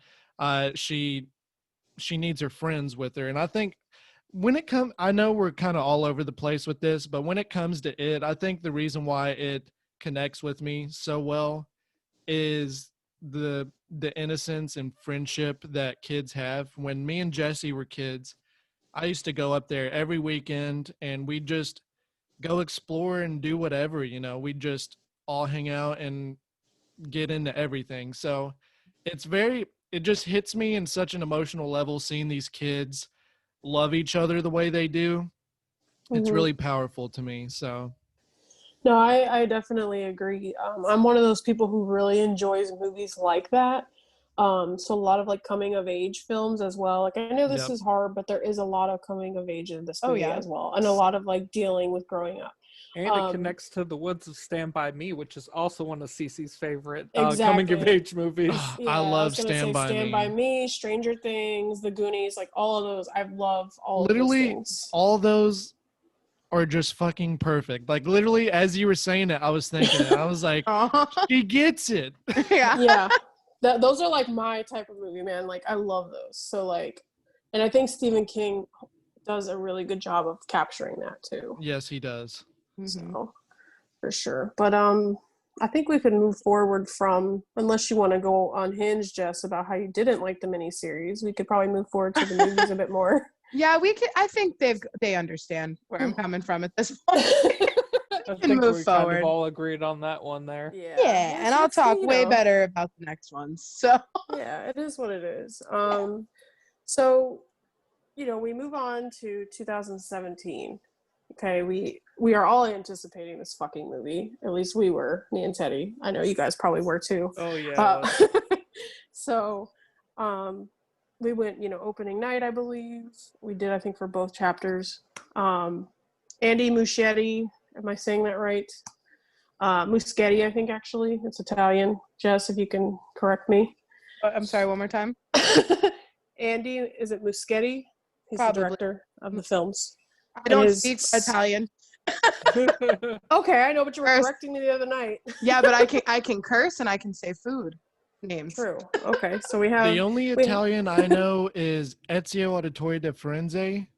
she needs her friends with her. And I think when it comes, I know we're kind of all over the place with this, but when it comes to it, I think the reason why it connects with me so well is the innocence and friendship that kids have. When me and Jesse were kids, I used to go up there every weekend and we'd just go explore and do whatever, you know, we'd just all hang out and get into everything. So it just hits me in such an emotional level seeing these kids love each other the way they do. It's really powerful to me. So No, I definitely agree. I'm one of those people who really enjoys movies like that. So a lot of like coming of age films as well. Like I know this Yep. is hard, but there is a lot of coming of age in this Oh, movie yeah. as well, and a lot of like dealing with growing up. And it connects to The Woods of Stand By Me, which is also one of Cece's favorite coming of Exactly. age movies. Yeah, I I was love gonna say Stand By Stand By Me. Me, Stranger Things, The Goonies, like all of those. I love all of those Literally, things. all those are just fucking perfect. Like literally, as you were saying it, I was thinking it. I was like, she gets it. Yeah. Yeah, those are like my type of movie, man. Like I love those. So like, and I think Stephen King does a really good job of capturing that too. Yes, he does. Mhm. So for sure. But I think we could move forward from, unless you want to go unhinged, Jess, about how you didn't like the miniseries. We could probably move forward to the movies a bit more. Yeah, we can. I think they understand where I'm coming from at this point. I can think move we kind forward. of all agreed on that one there. Yeah, and I'll it's, talk you way know, better about the next ones. So Yeah, it is what it is. So we move on to 2017. Okay, we are all anticipating this fucking movie. At least we were, me and Teddy. I know you guys probably were too. Oh yeah. So, we went, opening night, I believe. We did, I think, for both chapters. Andy Muschietti, am I saying that right? Muschietti, I think, actually. It's Italian. Jess, if you can correct me. I'm sorry, one more time. Andy, is it Muschietti? He's Probably. the director of the films. I don't speak Italian. Okay, I know, but you were Curse. correcting me the other night. Yeah, but I can curse and I can say food names. True. Okay, so we have The only Italian I know is Ezio Auditore de Firenze.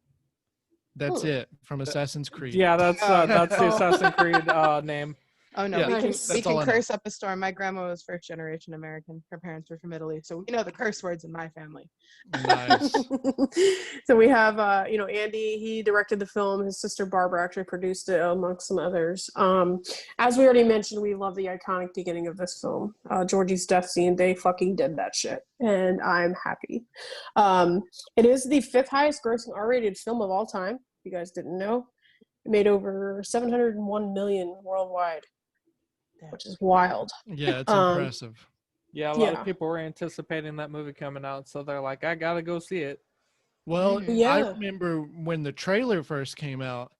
That's it from Assassin's Creed. Yeah, that's the Oh. Assassin's Creed name. Oh no, Yeah, we Nice. can all I know. curse up a storm. My grandma was first generation American. Her parents were from Italy, so we know the curse words in my family. Nice. So we have Andy, he directed the film. His sister Barbara actually produced it, amongst some others. As we already mentioned, we love the iconic beginning of this film. Georgie's death scene, they fucking did that shit, and I'm happy. It is the 5th highest grossing R-rated film of all time. If you guys didn't know, it made over 701 million worldwide, which is wild. Yeah, it's impressive. Yeah, a lot of people were anticipating that movie coming out, so they're like, I gotta go see it. Well, Yeah. I remember when the trailer first came out.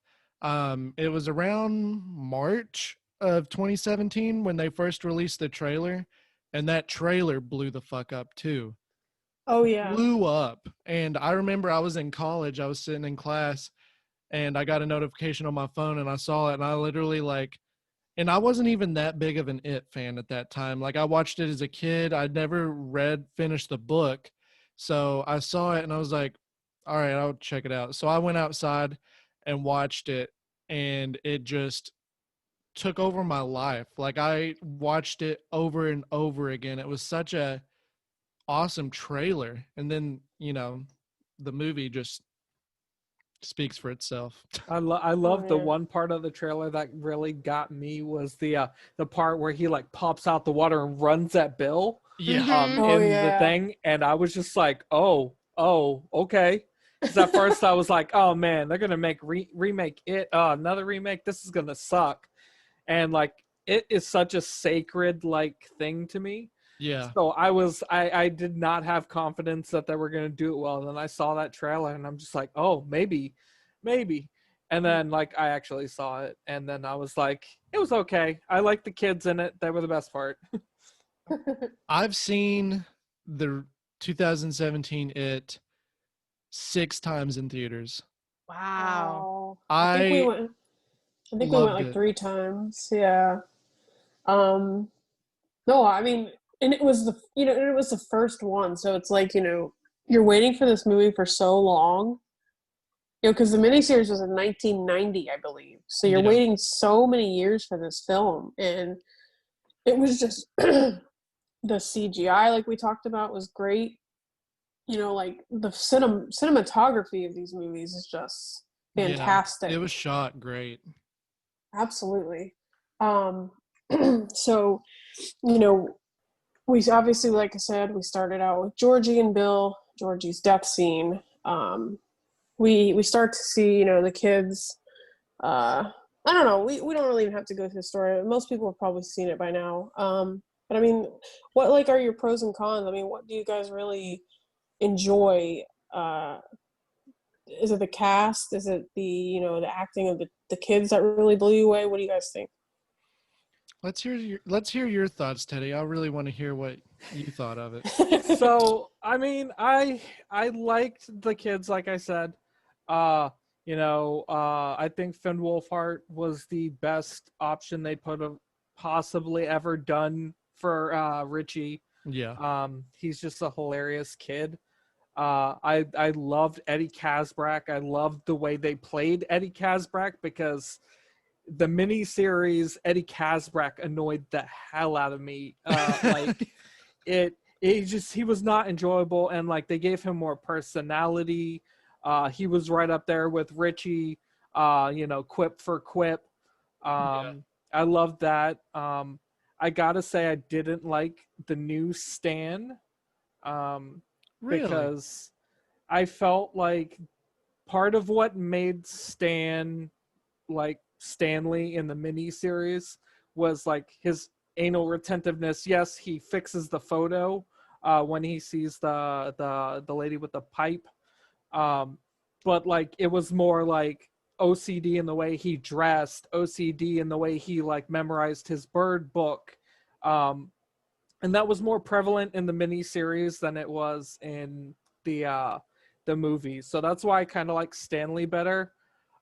It was around March of 2017 when they first released the trailer, and that trailer blew the fuck up too. Oh yeah. Blew up. And I remember I was in college, I was sitting in class, and I got a notification on my phone, and I saw it, and I literally and I wasn't even that big of an It fan at that time. Like I watched it as a kid. I'd never finished the book. So I saw it and I was like, all right, I'll check it out. So I went outside and watched it, and it just took over my life. Like I watched it over and over again. It was such a awesome trailer. And then, the movie just speaks for itself. I love the yeah. one part of the trailer that really got me was the part where he like pops out the water and runs at Bill Yeah. Oh, in yeah. the thing, and I was just like, oh, okay. Because at first I was like, oh man, they're gonna make remake it, another remake. This is gonna suck, and like it is such a sacred like thing to me. Yeah. So I did not have confidence that they were going to do it well. And then I saw that trailer and I'm just like, oh, maybe. And then like I actually saw it and then I was like, it was okay. I liked the kids in it. They were the best part. I've seen the 2017 It 6 times in theaters. Wow. I think we I went. I think we went loved like it. 3 times. Yeah. No, I mean, and it was the first one, so it's like, you're waiting for this movie for so long. Because the miniseries was in 1990, I believe. So you're Yeah. waiting so many years for this film, and it was just the CGI, like we talked about, was great. Like the cinematography of these movies is just fantastic. Yeah, it was shot great. Absolutely. So, we obviously, like I said, we started out with Georgie and Bill, Georgie's death scene. We start to see, the kids I don't know. We don't really even have to go through the story. Most people have probably seen it by now. But I mean, what like are your pros and cons? I mean, what do you guys really enjoy? Is it the cast? Is it the acting of the kids that really blew you away? What do you guys think? Let's hear your thoughts, Teddy. I really want to hear what you thought of it. So I mean, I liked the kids, like I said. I think Finn Wolfhard was the best option they could have possibly ever done for Richie. Yeah. He's just a hilarious kid. I loved Eddie Kazbrak. I loved the way they played Eddie Kazbrak, because the miniseries Eddie Kazbrak annoyed the hell out of me. He was not enjoyable, and like they gave him more personality. He was right up there with Richie, quip for quip. Yeah. I loved that. I gotta say I didn't like the new Stan. Really? Because I felt like part of what made Stan like Stanley in the miniseries was like his anal retentiveness. Yes, he fixes the photo when he sees the lady with the pipe, but like it was more like OCD in the way he dressed, OCD in the way he like memorized his bird book. And that was more prevalent in the miniseries than it was in the movie. So that's why I kind of like Stanley better.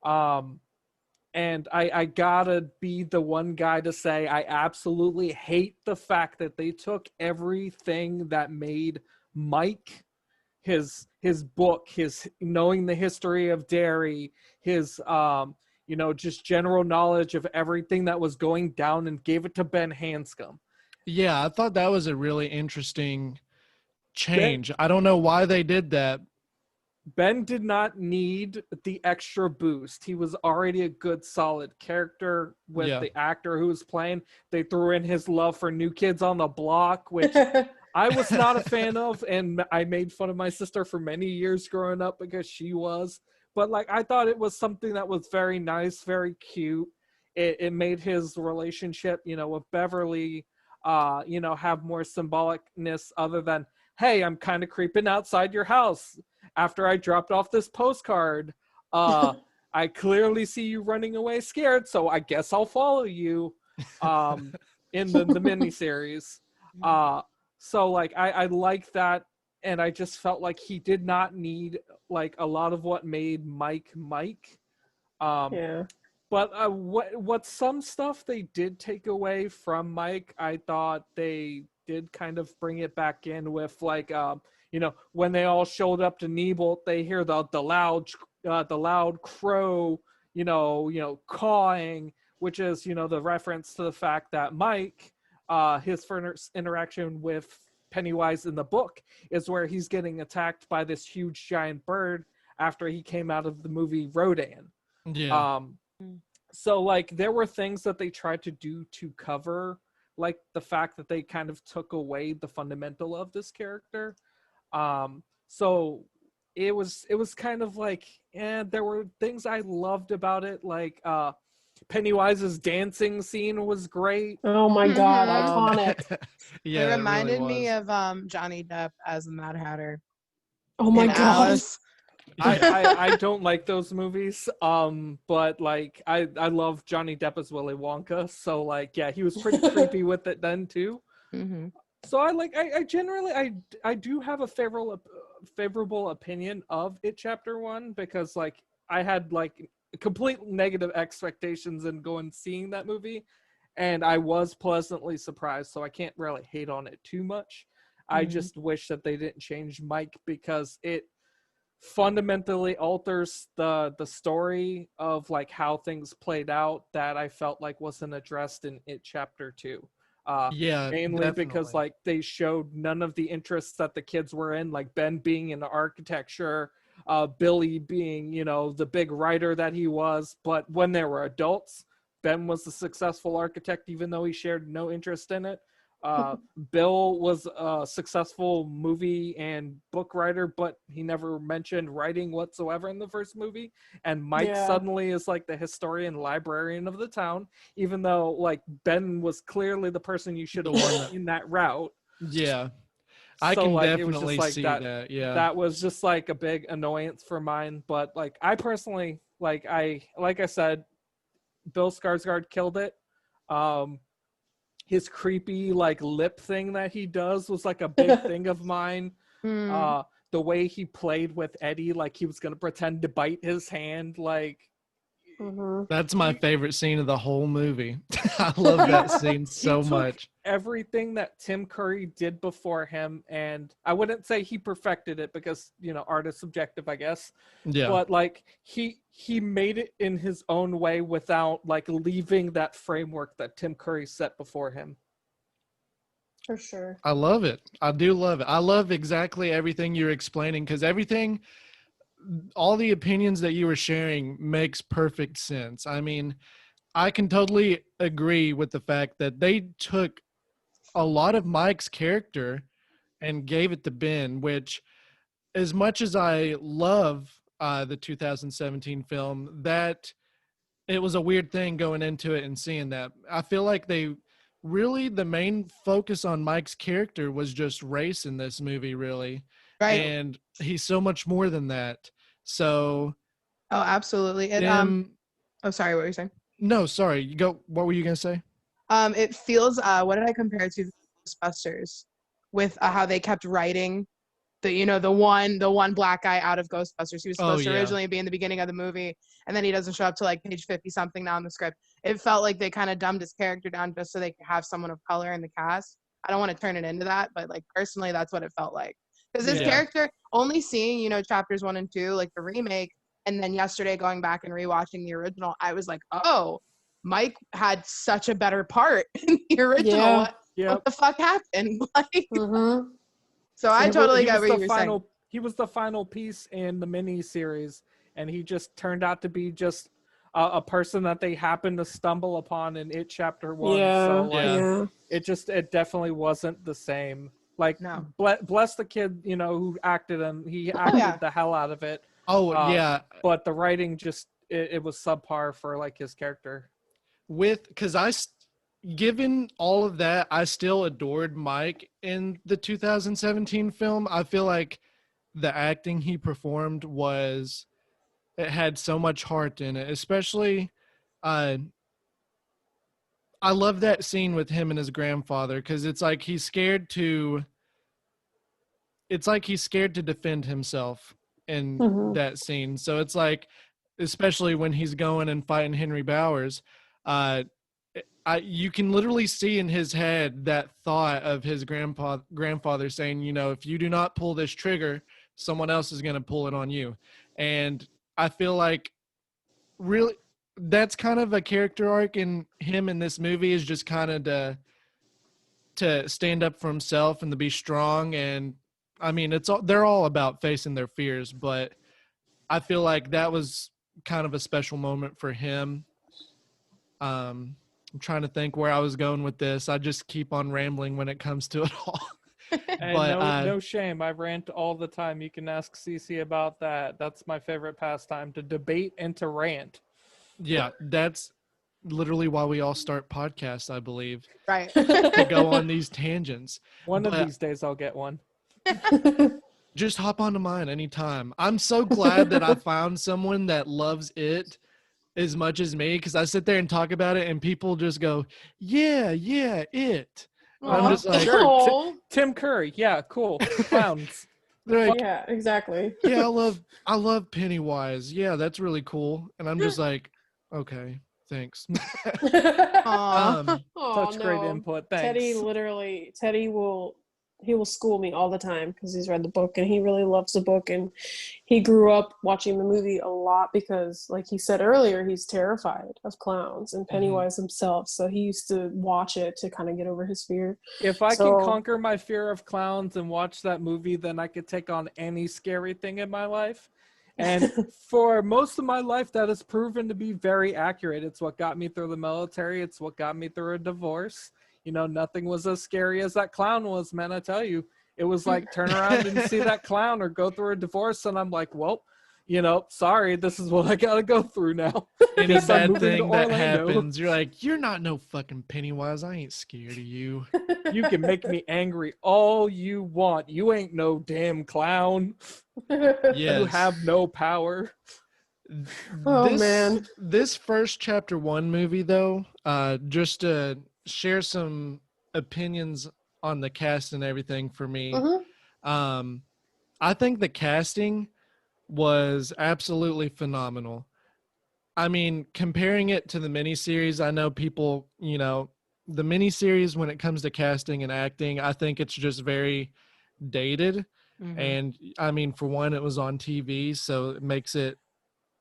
And I gotta be the one guy to say I absolutely hate the fact that they took everything that made Mike, his book, his knowing the history of dairy, his just general knowledge of everything that was going down, and gave it to Ben Hanscom. Yeah, I thought that was a really interesting change. I don't know why they did that. Ben did not need the extra boost. He was already a good, solid character with the actor who was playing. They threw in his love for New Kids on the Block, which I was not a fan of, and I made fun of my sister for many years growing up because she was. But like, I thought it was something that was very nice, very cute. It made his relationship, with Beverly, have more symbolicness other than, hey, I'm kind of creeping outside your house after I dropped off this postcard. I clearly see you running away scared, so I guess I'll follow you in the miniseries. So like I like that, and I just felt like he did not need like a lot of what made Mike. Yeah. But what some stuff they did take away from Mike, I thought they did kind of bring it back in with like when they all showed up to Nebolt, they hear the loud crow, cawing, which is the reference to the fact that Mike, his first interaction with Pennywise in the book is where he's getting attacked by this huge giant bird after he came out of the movie Rodan. Yeah. So like there were things that they tried to do to cover like the fact that they kind of took away the fundamental of this character. So it was kind of like, there were things I loved about it, like Pennywise's dancing scene was great. Oh my God, Mhm. iconic. Yeah, It reminded really me was. of Johnny Depp as the Mad Hatter. Oh my in God. Alice. I don't like those movies, but like I love Johnny Depp as Willy Wonka, so like yeah, he was pretty creepy with it then too. Mm-hmm. So I generally I do have a favorable opinion of It Chapter 1, because like I had like complete negative expectations in going seeing that movie, and I was pleasantly surprised, so I can't really hate on it too much. I just wish that they didn't change Mike, because it fundamentally alters the story of like how things played out that I felt like wasn't addressed in It Chapter 2. Yeah, Mainly because definitely. like they showed none of the interests that the kids were in, like Ben being in architecture, Billy being the big writer that he was, but when they were adults, Ben was the successful architect even though he shared no interest in it. Bill was a successful movie and book writer, but he never mentioned writing whatsoever in the first movie. And Mike suddenly is like the historian librarian of the town, even though like Ben was clearly the person you should have went in that route. Yeah. I So can like it was just definitely like see that. that. Yeah. That was just like a big annoyance for mine. But like I personally like I said, Bill Skarsgård killed it. His creepy like lip thing that he does was like a big thing of mine. The way he played with Eddie, like he was gonna pretend to bite his hand, like That's my favorite scene of the whole movie. I love that scene so much. Everything that Tim Curry did before him, and I wouldn't say he perfected it because, you know, art is subjective, I guess. Yeah. But like he made it in his own way without like leaving that framework that Tim Curry set before him. For sure. I love it. I do love it. I love exactly everything you're explaining because all the opinions that you were sharing makes perfect sense. I mean, I can totally agree with the fact that they took a lot of Mike's character and gave it to Ben, which as much as I love the 2017 film, that it was a weird thing going into it and seeing that. I feel like the main focus on Mike's character was just race in this movie, really. Right. And he's so much more than that. So. Oh, absolutely. It, oh, sorry, what were you saying? No, sorry. You go. What were you gonna say? It feels. What did I compare it to? Ghostbusters, with how they kept writing the one black guy out of Ghostbusters. He was supposed to originally be in the beginning of the movie, and then he doesn't show up to like page 50 something now in the script. It felt like they kind of dumbed his character down just so they could have someone of color in the cast. I don't want to turn it into that, but like personally, that's what it felt like. Because his character, only seeing chapters 1 and 2, like the remake, and then yesterday going back and rewatching the original, I was like, oh, Mike had such a better part in the original. What the fuck happened? Like, so I totally get what you were saying. He was the final piece in the mini series, and he just turned out to be just a person that they happened to stumble upon in It Chapter 1. So it definitely wasn't the same. Like, no. Bless the kid, who acted him. He acted the hell out of it. But the writing just it was subpar for like his character. Given all of that, I still adored Mike in the 2017 film. I feel like the acting he performed it had so much heart in it, especially I love that scene with him and his grandfather because it's like he's scared to defend himself in that scene. So it's like, especially when he's going and fighting Henry Bowers, you can literally see in his head that thought of his grandfather saying, if you do not pull this trigger, someone else is going to pull it on you. And I feel like really that's kind of a character arc in him in this movie, is just kind of to stand up for himself and to be strong. And I mean, they're all about facing their fears, but I feel like that was kind of a special moment for him. I'm trying to think where I was going with this. I just keep on rambling when it comes to it all. And but no shame. I rant all the time. You can ask Cece about that. That's my favorite pastime, to debate and to rant. Yeah, that's literally why we all start podcasts, I believe. Right. To go on these tangents. Of these days I'll get one. Just hop onto mine anytime. I'm so glad that I found someone that loves it as much as me, because I sit there and talk about it and people just go, yeah, it. I'm just like, sure. Tim Curry, yeah, cool. Clowns. Like, yeah, exactly. Yeah, I love Pennywise. Yeah, that's really cool. And I'm just like, okay, thanks. Such great input. Thanks. Teddy will school me all the time because he's read the book and he really loves the book, and he grew up watching the movie a lot because, like he said earlier, he's terrified of clowns and Pennywise himself, so he used to watch it to kind of get over his fear. If I can conquer my fear of clowns and watch that movie, then I could take on any scary thing in my life. And for most of my life, that has proven to be very accurate. It's what got me through the military. It's what got me through a divorce. nothing was as scary as that clown was, man. I tell you, it was like turn around and see that clown or go through a divorce. And I'm like, well, sorry, this is what I got to go through now. Any Guess I'm bad moving to thing that Orlando. happens, you're like, you're not no fucking Pennywise. I ain't scared of you. You can make me angry all you want. You ain't no damn clown. You Yes. have no power. Man. This first chapter 1 movie, though, just to share some opinions on the cast and everything for me. I think the casting was absolutely phenomenal. I mean, comparing it to the miniseries, I know people, the miniseries when it comes to casting and acting, I think it's just very dated. And I mean, for one, it was on TV, so it makes it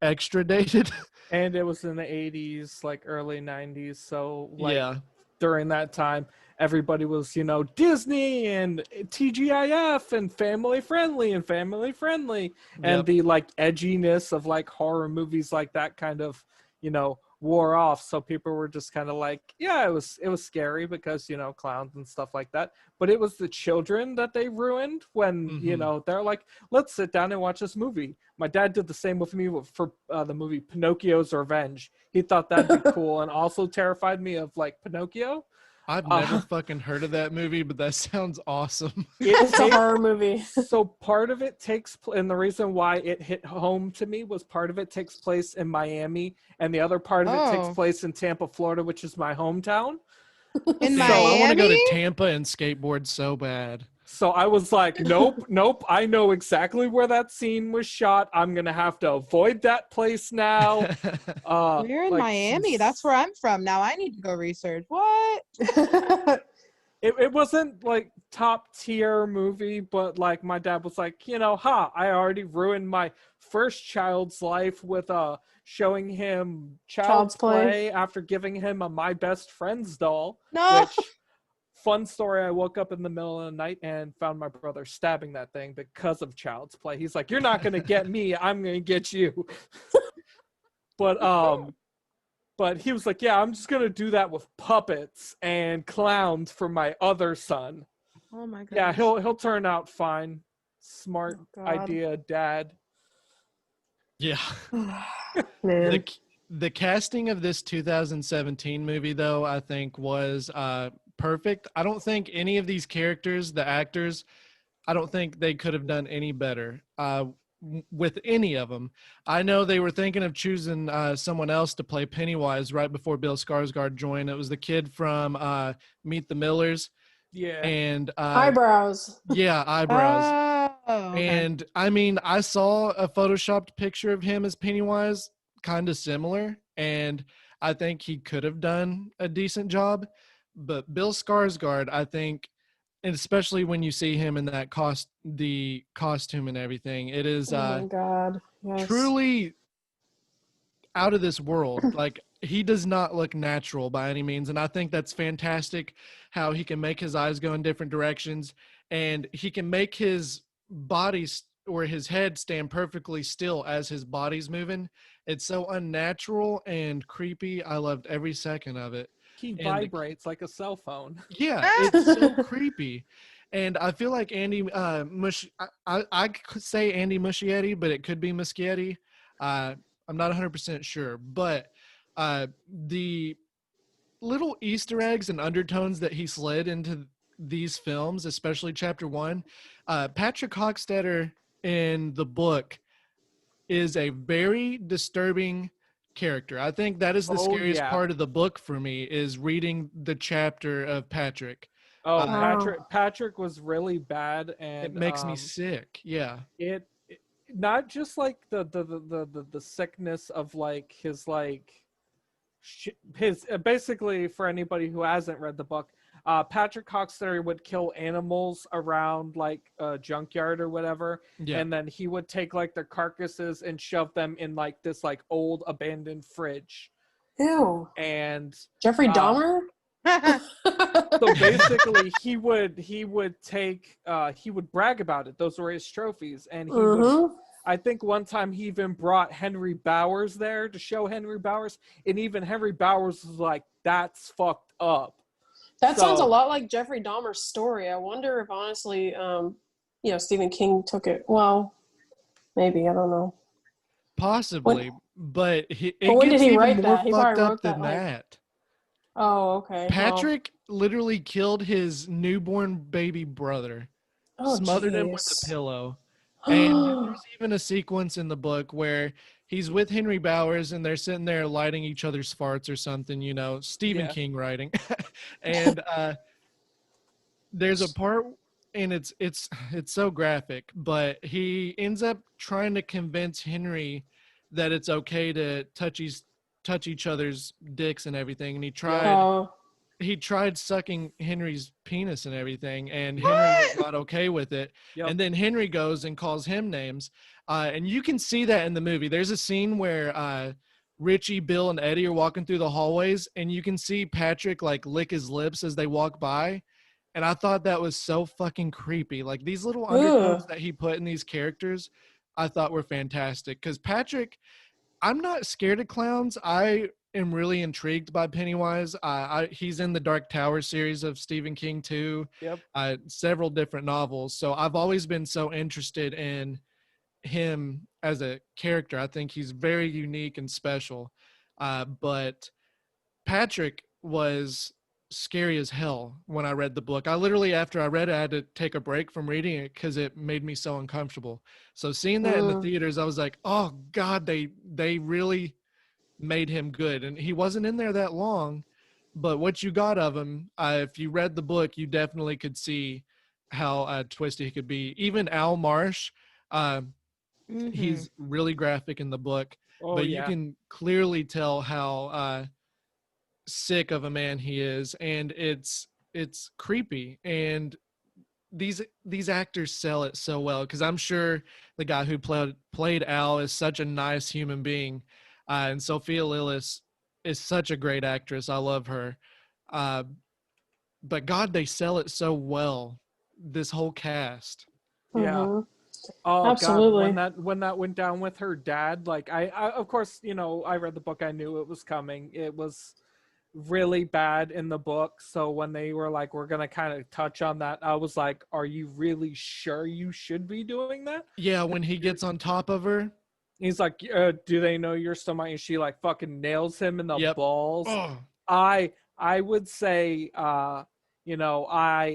extra dated. And it was in the 80s, like early 90s. So Yeah. during that time, everybody was, Disney and TGIF and family friendly. And the like edginess of like horror movies like that kind of, wore off. So people were just kind of like, yeah, it was scary because, clowns and stuff like that. But it was the children that they ruined when, they're like, let's sit down and watch this movie. My dad did the same with me for the movie Pinocchio's Revenge. He thought that'd be cool and also terrified me of like Pinocchio. I've never fucking heard of that movie, but that sounds awesome. It's a horror movie. So part of it takes, and the reason why it hit home to me was part of it takes place in Miami, and the other part of it takes place in Tampa, Florida, which is my hometown. In So Miami? I want to go to Tampa and skateboard so bad. So I was like, nope. I know exactly where that scene was shot. I'm going to have to avoid that place now. We're in Miami. That's where I'm from. Now I need to go research. What? It wasn't like top tier movie, but like my dad was like, I already ruined my first child's life with showing him Child's Play after giving him a My Best Friend's doll. No. Which, fun story, I woke up in the middle of the night and found my brother stabbing that thing because of Child's Play. He's like, you're not going to get me. I'm going to get you. But he was like, yeah, I'm just going to do that with puppets and clowns for my other son. Oh my god. Yeah, he'll turn out fine. Smart idea, Dad. Yeah. Man. The casting of this 2017 movie, though, I think was perfect. I don't think any of these characters, the actors, I don't think they could have done any better with any of them. I know they were thinking of choosing someone else to play Pennywise right before Bill Skarsgård joined. It was the kid from Meet the Millers. Yeah. And eyebrows. Yeah, eyebrows. Oh, okay. And I mean, I saw a photoshopped picture of him as Pennywise, kind of similar, and I think he could have done a decent job. But Bill Skarsgård, I think, and especially when you see him in that the costume and everything, it is Oh my god. Yes. truly out of this world. Like, he does not look natural by any means, and I think that's fantastic how he can make his eyes go in different directions, and he can make his body or his head stand perfectly still as his body's moving. It's so unnatural and creepy. I loved every second of it. He vibrates like a cell phone. Yeah, it's so creepy. And I feel like Andy I could say Andy Muschietti, but it could be Muschietti. I'm not 100% sure. But the little Easter eggs and undertones that he slid into these films, especially Chapter 1, Patrick Hockstetter in the book is a very disturbing character. I think that is the scariest part of the book for me, is reading the chapter of Patrick. Patrick was really bad, and it makes me sick. Yeah. It not just like the sickness of like his basically, for anybody who hasn't read the book, Patrick Hockstetter would kill animals around like a junkyard or whatever, and then he would take like their carcasses and shove them in like this like old abandoned fridge. Ew. And Jeffrey Dahmer? So basically he would brag about it. Those were his trophies, and he would, I think one time he even brought Henry Bowers there to show Henry Bowers, and even Henry Bowers was like, that's fucked up. That sounds a So- lot like Jeffrey Dahmer's story. I wonder if honestly, Stephen King took it. Well, maybe, I don't know. Possibly, but But it when did gets he even write more that? He fucked probably up wrote than that like, that. oh, okay. Well, Patrick literally killed his newborn baby brother, oh, smothered him with a jeez. pillow. And there's even a sequence in the book where he's with Henry Bowers and they're sitting there lighting each other's farts or something, Stephen Yeah. King writing. And there's a part, and it's so graphic, but he ends up trying to convince Henry that it's okay to touch each other's dicks and everything. And Oh, he tried sucking Henry's penis and everything, and Henry was not okay with it. Yep. And then Henry goes and calls him names. And you can see that in the movie. There's a scene where Richie, Bill, and Eddie are walking through the hallways, and you can see Patrick like lick his lips as they walk by. And I thought that was so fucking creepy. Like these little undertones that he put in these characters, I thought were fantastic. Because Patrick, I'm not scared of clowns. I am really intrigued by Pennywise. He's in the Dark Tower series of Stephen King too. Yep. Several different novels. So I've always been so interested in him as a character. I think he's very unique and special. But Patrick was scary as hell when I read the book. I literally, after I read it, I had to take a break from reading it because it made me so uncomfortable. So seeing that in the theaters, I was like, oh God, they really made him good. And he wasn't in there that long, but what you got of him, if you read the book, you definitely could see how twisted he could be. Even Al Marsh, he's really graphic in the book, but you can clearly tell how sick of a man he is, and it's creepy. And these actors sell it so well, because I'm sure the guy who played Al is such a nice human being, and Sophia Lillis is such a great actress. I love her, but God, they sell it so well, this whole cast. Yeah. Oh absolutely. God, when that went down with her dad, like I of course, I read the book, I knew it was coming. It was really bad in the book. So when they were like, we're gonna kind of touch on that, I was like, are you really sure you should be doing that? Yeah, when he gets on top of her, he's like, do they know you're still mine? And she like fucking nails him in the balls. Oh. I would say I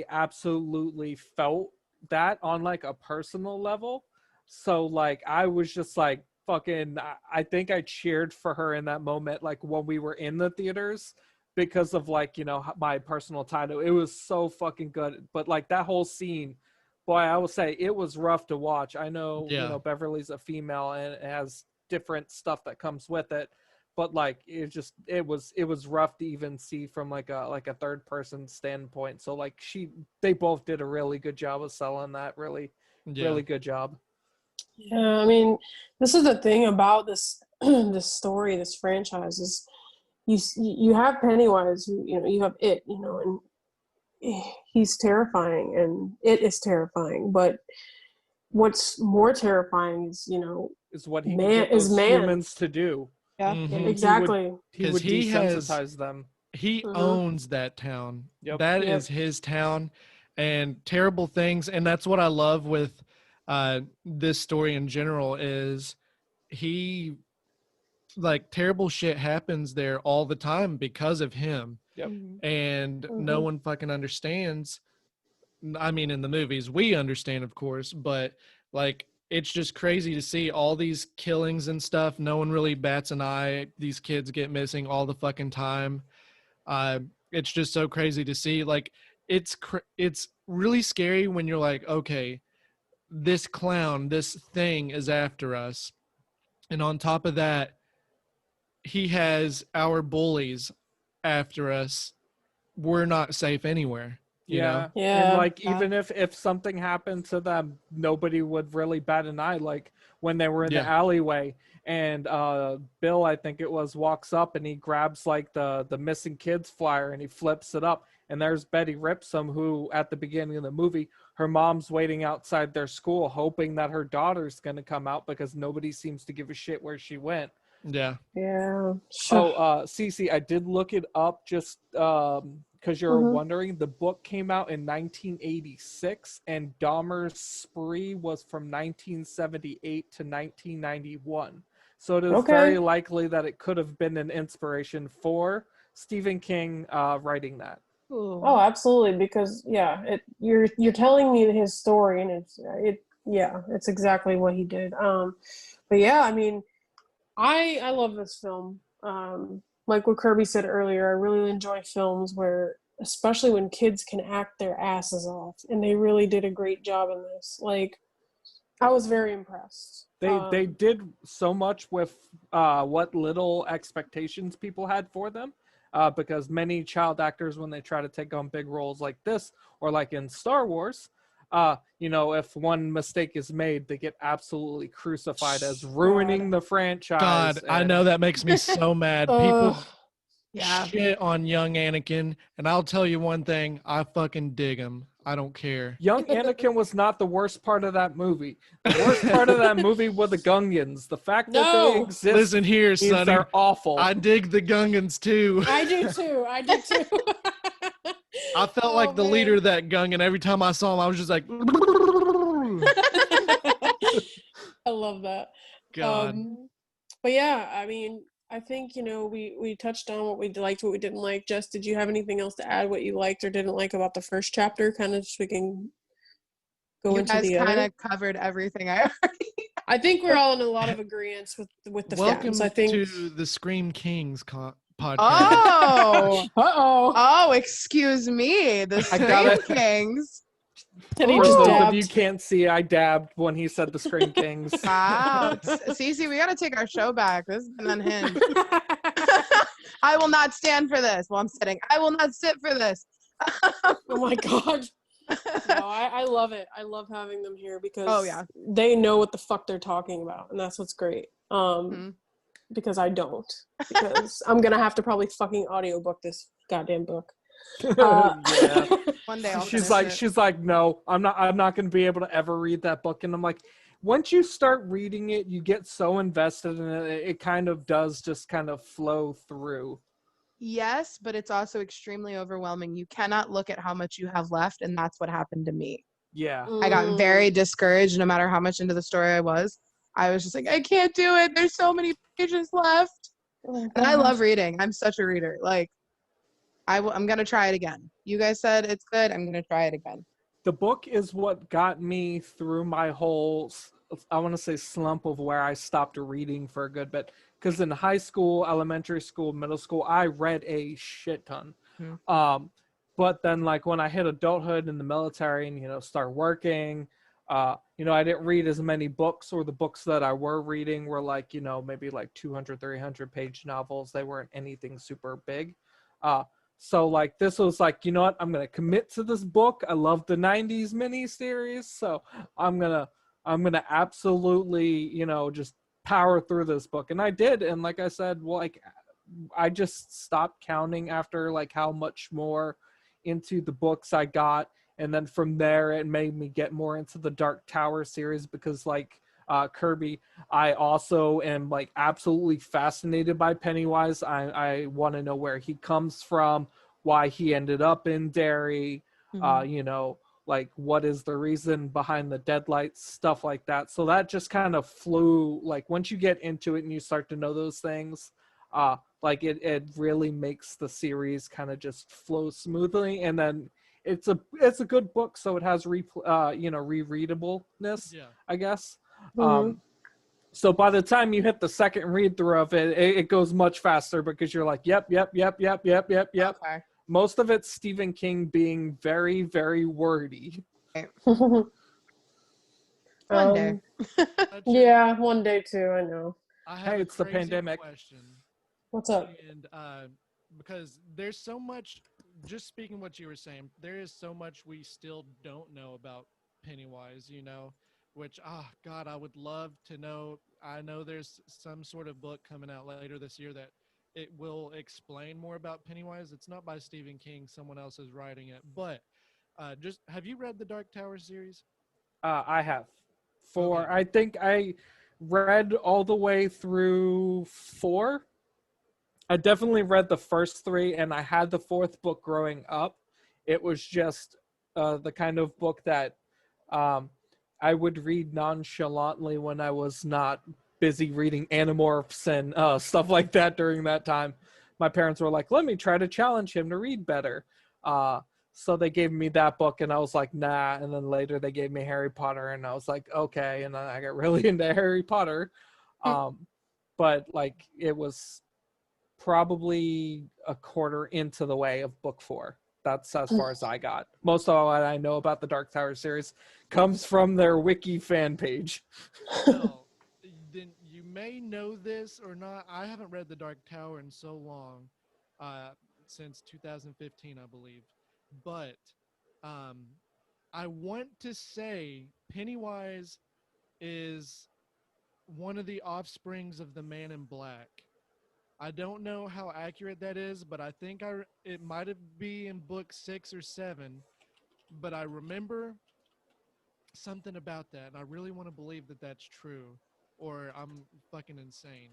absolutely felt that on like a personal level. So like I was just like fucking, I think I cheered for her in that moment, like when we were in the theaters, because of like my personal title. It was so fucking good. But like that whole scene, boy, I will say it was rough to watch. I know Beverly's a female and it has different stuff that comes with it, but like it was rough to even see from like a third person standpoint. So like they both did a really good job of selling that. Really good job. Yeah, I mean, this is the thing about this this story, this franchise, is you have Pennywise, who you have it, and he's terrifying, and it is terrifying. But what's more terrifying is what he man can get those man humans to do. Yeah, Mhm. exactly. He would desensitize them. He owns that town. Yep. That is his town, and terrible things. And that's what I love with this story in general is terrible shit happens there all the time because of him. Yep. And no one fucking understands. I mean, in the movies, we understand, of course, but like, it's just crazy to see all these killings and stuff. No one really bats an eye. These kids get missing all the fucking time. It's just so crazy to see. Like, it's really scary when you're like, okay, this clown, this thing is after us. And on top of that, he has our bullies after us. We're not safe anywhere. You know? And like even if something happened to them, nobody would really bat an eye. Like when they were in the alleyway and Bill, I think it was, walks up and he grabs like the missing kids flyer and he flips it up, and there's Betty Ripsom, who at the beginning of the movie, her mom's waiting outside their school hoping that her daughter's gonna come out because nobody seems to give a shit where she went. Yeah. Oh, Cece, I did look it up just because you're Mhm. wondering, the book came out in 1986, and Dahmer's Spree was from 1978 to 1991. So it is very Okay. likely that it could have been an inspiration for Stephen King writing that. Oh, absolutely. Because yeah, you're telling me his story, and it's exactly what he did. But yeah, I mean, I love this film. Like what Kirby said earlier, I really enjoy films where, especially when kids can act their asses off, and they really did a great job in this. Like, I was very impressed. They did so much with what little expectations people had for them, because many child actors, when they try to take on big roles like this, or like in Star Wars, if one mistake is made, they get absolutely crucified as ruining the franchise. God, I know that makes me so mad. People Yeah. shit on young Anakin, and I'll tell you one thing: I fucking dig him. I don't care. Young Anakin was not the worst part of that movie. The worst part of that movie were the Gungans. The fact that they No! exist Listen here, means Sonny. they're awful. I dig the Gungans too. I do too. I do too. I felt like the leader of that Gungan. Every time I saw him, I was just like, I love that. God. But yeah, I mean, I think, we touched on what we liked, what we didn't like. Jess, did you have anything else to add, what you liked or didn't like about the first chapter? Kind of so we can go You into guys the kind other. of covered everything I already. I think we're all in a lot of agreement with the Welcome films. I think. to the Scream Kings podcast. Oh. Uh-oh. Oh, excuse me. The gotta- Scream Kings. And he For just those dabbed. of you can't see, I dabbed when he said the Scream Kings. Wow. Cece, we got to take our show back. This has been unhinged. I will not stand for this. Well, I'm sitting. I will not sit for this. Oh my God. No, I love it. I love having them here because Oh, yeah. they know what the fuck they're talking about, and that's what's great. Because I don't. Because I'm gonna have to probably fucking audiobook this goddamn book. Yeah. One day I'll she's finish it. like, no, I'm not gonna be able to ever read that book. And I'm like, once you start reading it, you get so invested in it, it kind of does just kind of flow through. Yes, but it's also extremely overwhelming. You cannot look at how much you have left, and that's what happened to me. Yeah. I got very discouraged no matter how much into the story I was. I was just like, I can't do it. There's so many pages left. And I love reading. I'm such a reader. Like, I'm going to try it again. You guys said it's good. I'm going to try it again. The book is what got me through my whole, I want to say, slump of where I stopped reading for a good bit. Because in high school, elementary school, middle school, I read a shit ton. But then, like, when I hit adulthood in the military and, start working, I didn't read as many books, or the books that I were reading were like, maybe like 200, 300 page novels. They weren't anything super big. So like, this was like, you know what, I'm going to commit to this book. I love the 90s miniseries. So I'm going to absolutely, just power through this book. And I did. And like I said, well, like, I just stopped counting after like how much more into the books I got. And then from there, it made me get more into the Dark Tower series because, like Kirby, I also am like absolutely fascinated by Pennywise. I want to know where he comes from, why he ended up in Derry, like what is the reason behind the deadlights, stuff like that. So that just kind of flew. Like once you get into it and you start to know those things, like it really makes the series kind of just flow smoothly. And then it's a good book, so it has rereadableness, I guess. So by the time you hit the second read through of it, it goes much faster because you're like, yep. Okay. Most of it's Stephen King being very, very wordy. One day. Yeah, one day too. I know. I have It's the pandemic. question. What's up? And because there's so much, just speaking what you were saying, there is so much we still don't know about Pennywise, which, God, I would love to know. I know there's some sort of book coming out later this year that it will explain more about Pennywise. It's not by Stephen King. Someone else is writing it. But just have you read the Dark Tower series? I have. Okay. I think I read all the way through 4. I definitely read the first three, and I had the fourth book growing up. It was just the kind of book that I would read nonchalantly when I was not busy reading Animorphs and stuff like that during that time. My parents were like, let me try to challenge him to read better. So they gave me that book, and I was like, nah. And then later they gave me Harry Potter, and I was like, okay. And then I got really into Harry Potter. But like, it was probably a quarter into the way of book 4. That's as far as I got. Most of what I know about the Dark Tower series comes from their wiki fan page. Well, then you may know this or not. I haven't read the Dark Tower in so long, since 2015, I believe. But I want to say Pennywise is one of the offsprings of the Man in Black. I don't know how accurate that is, but I think it might be in book 6 or 7. But I remember something about that, and I really want to believe that that's true, or I'm fucking insane.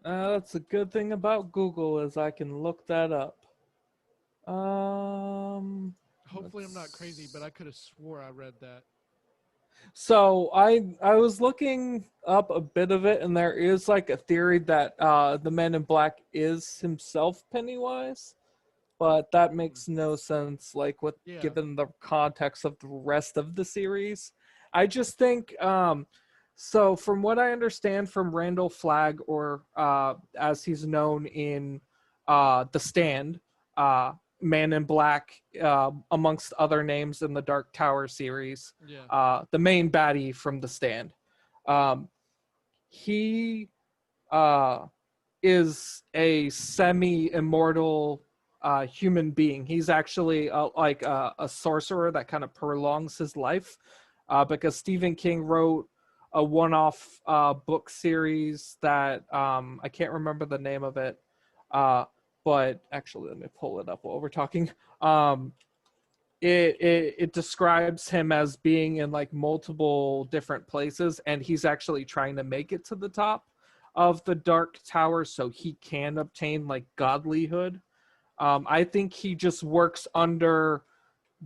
That's a good thing about Google is I can look that up. Hopefully I'm not crazy, but I could have swore I read that. So I was looking up a bit of it, and there is like a theory that the Man in Black is himself Pennywise, but that makes no sense. Like given the context of the rest of the series, I just think. So from what I understand from Randall Flagg, or as he's known in The Stand, Man in Black, amongst other names in the Dark Tower series, the main baddie from The Stand. He is a semi-immortal human being. He's actually like a sorcerer that kind of prolongs his life, because Stephen King wrote a one-off book series that I can't remember the name of it. But actually, let me pull it up while we're talking. It describes him as being in like multiple different places, and he's actually trying to make it to the top of the Dark Tower so he can obtain like godlyhood. I think he just works under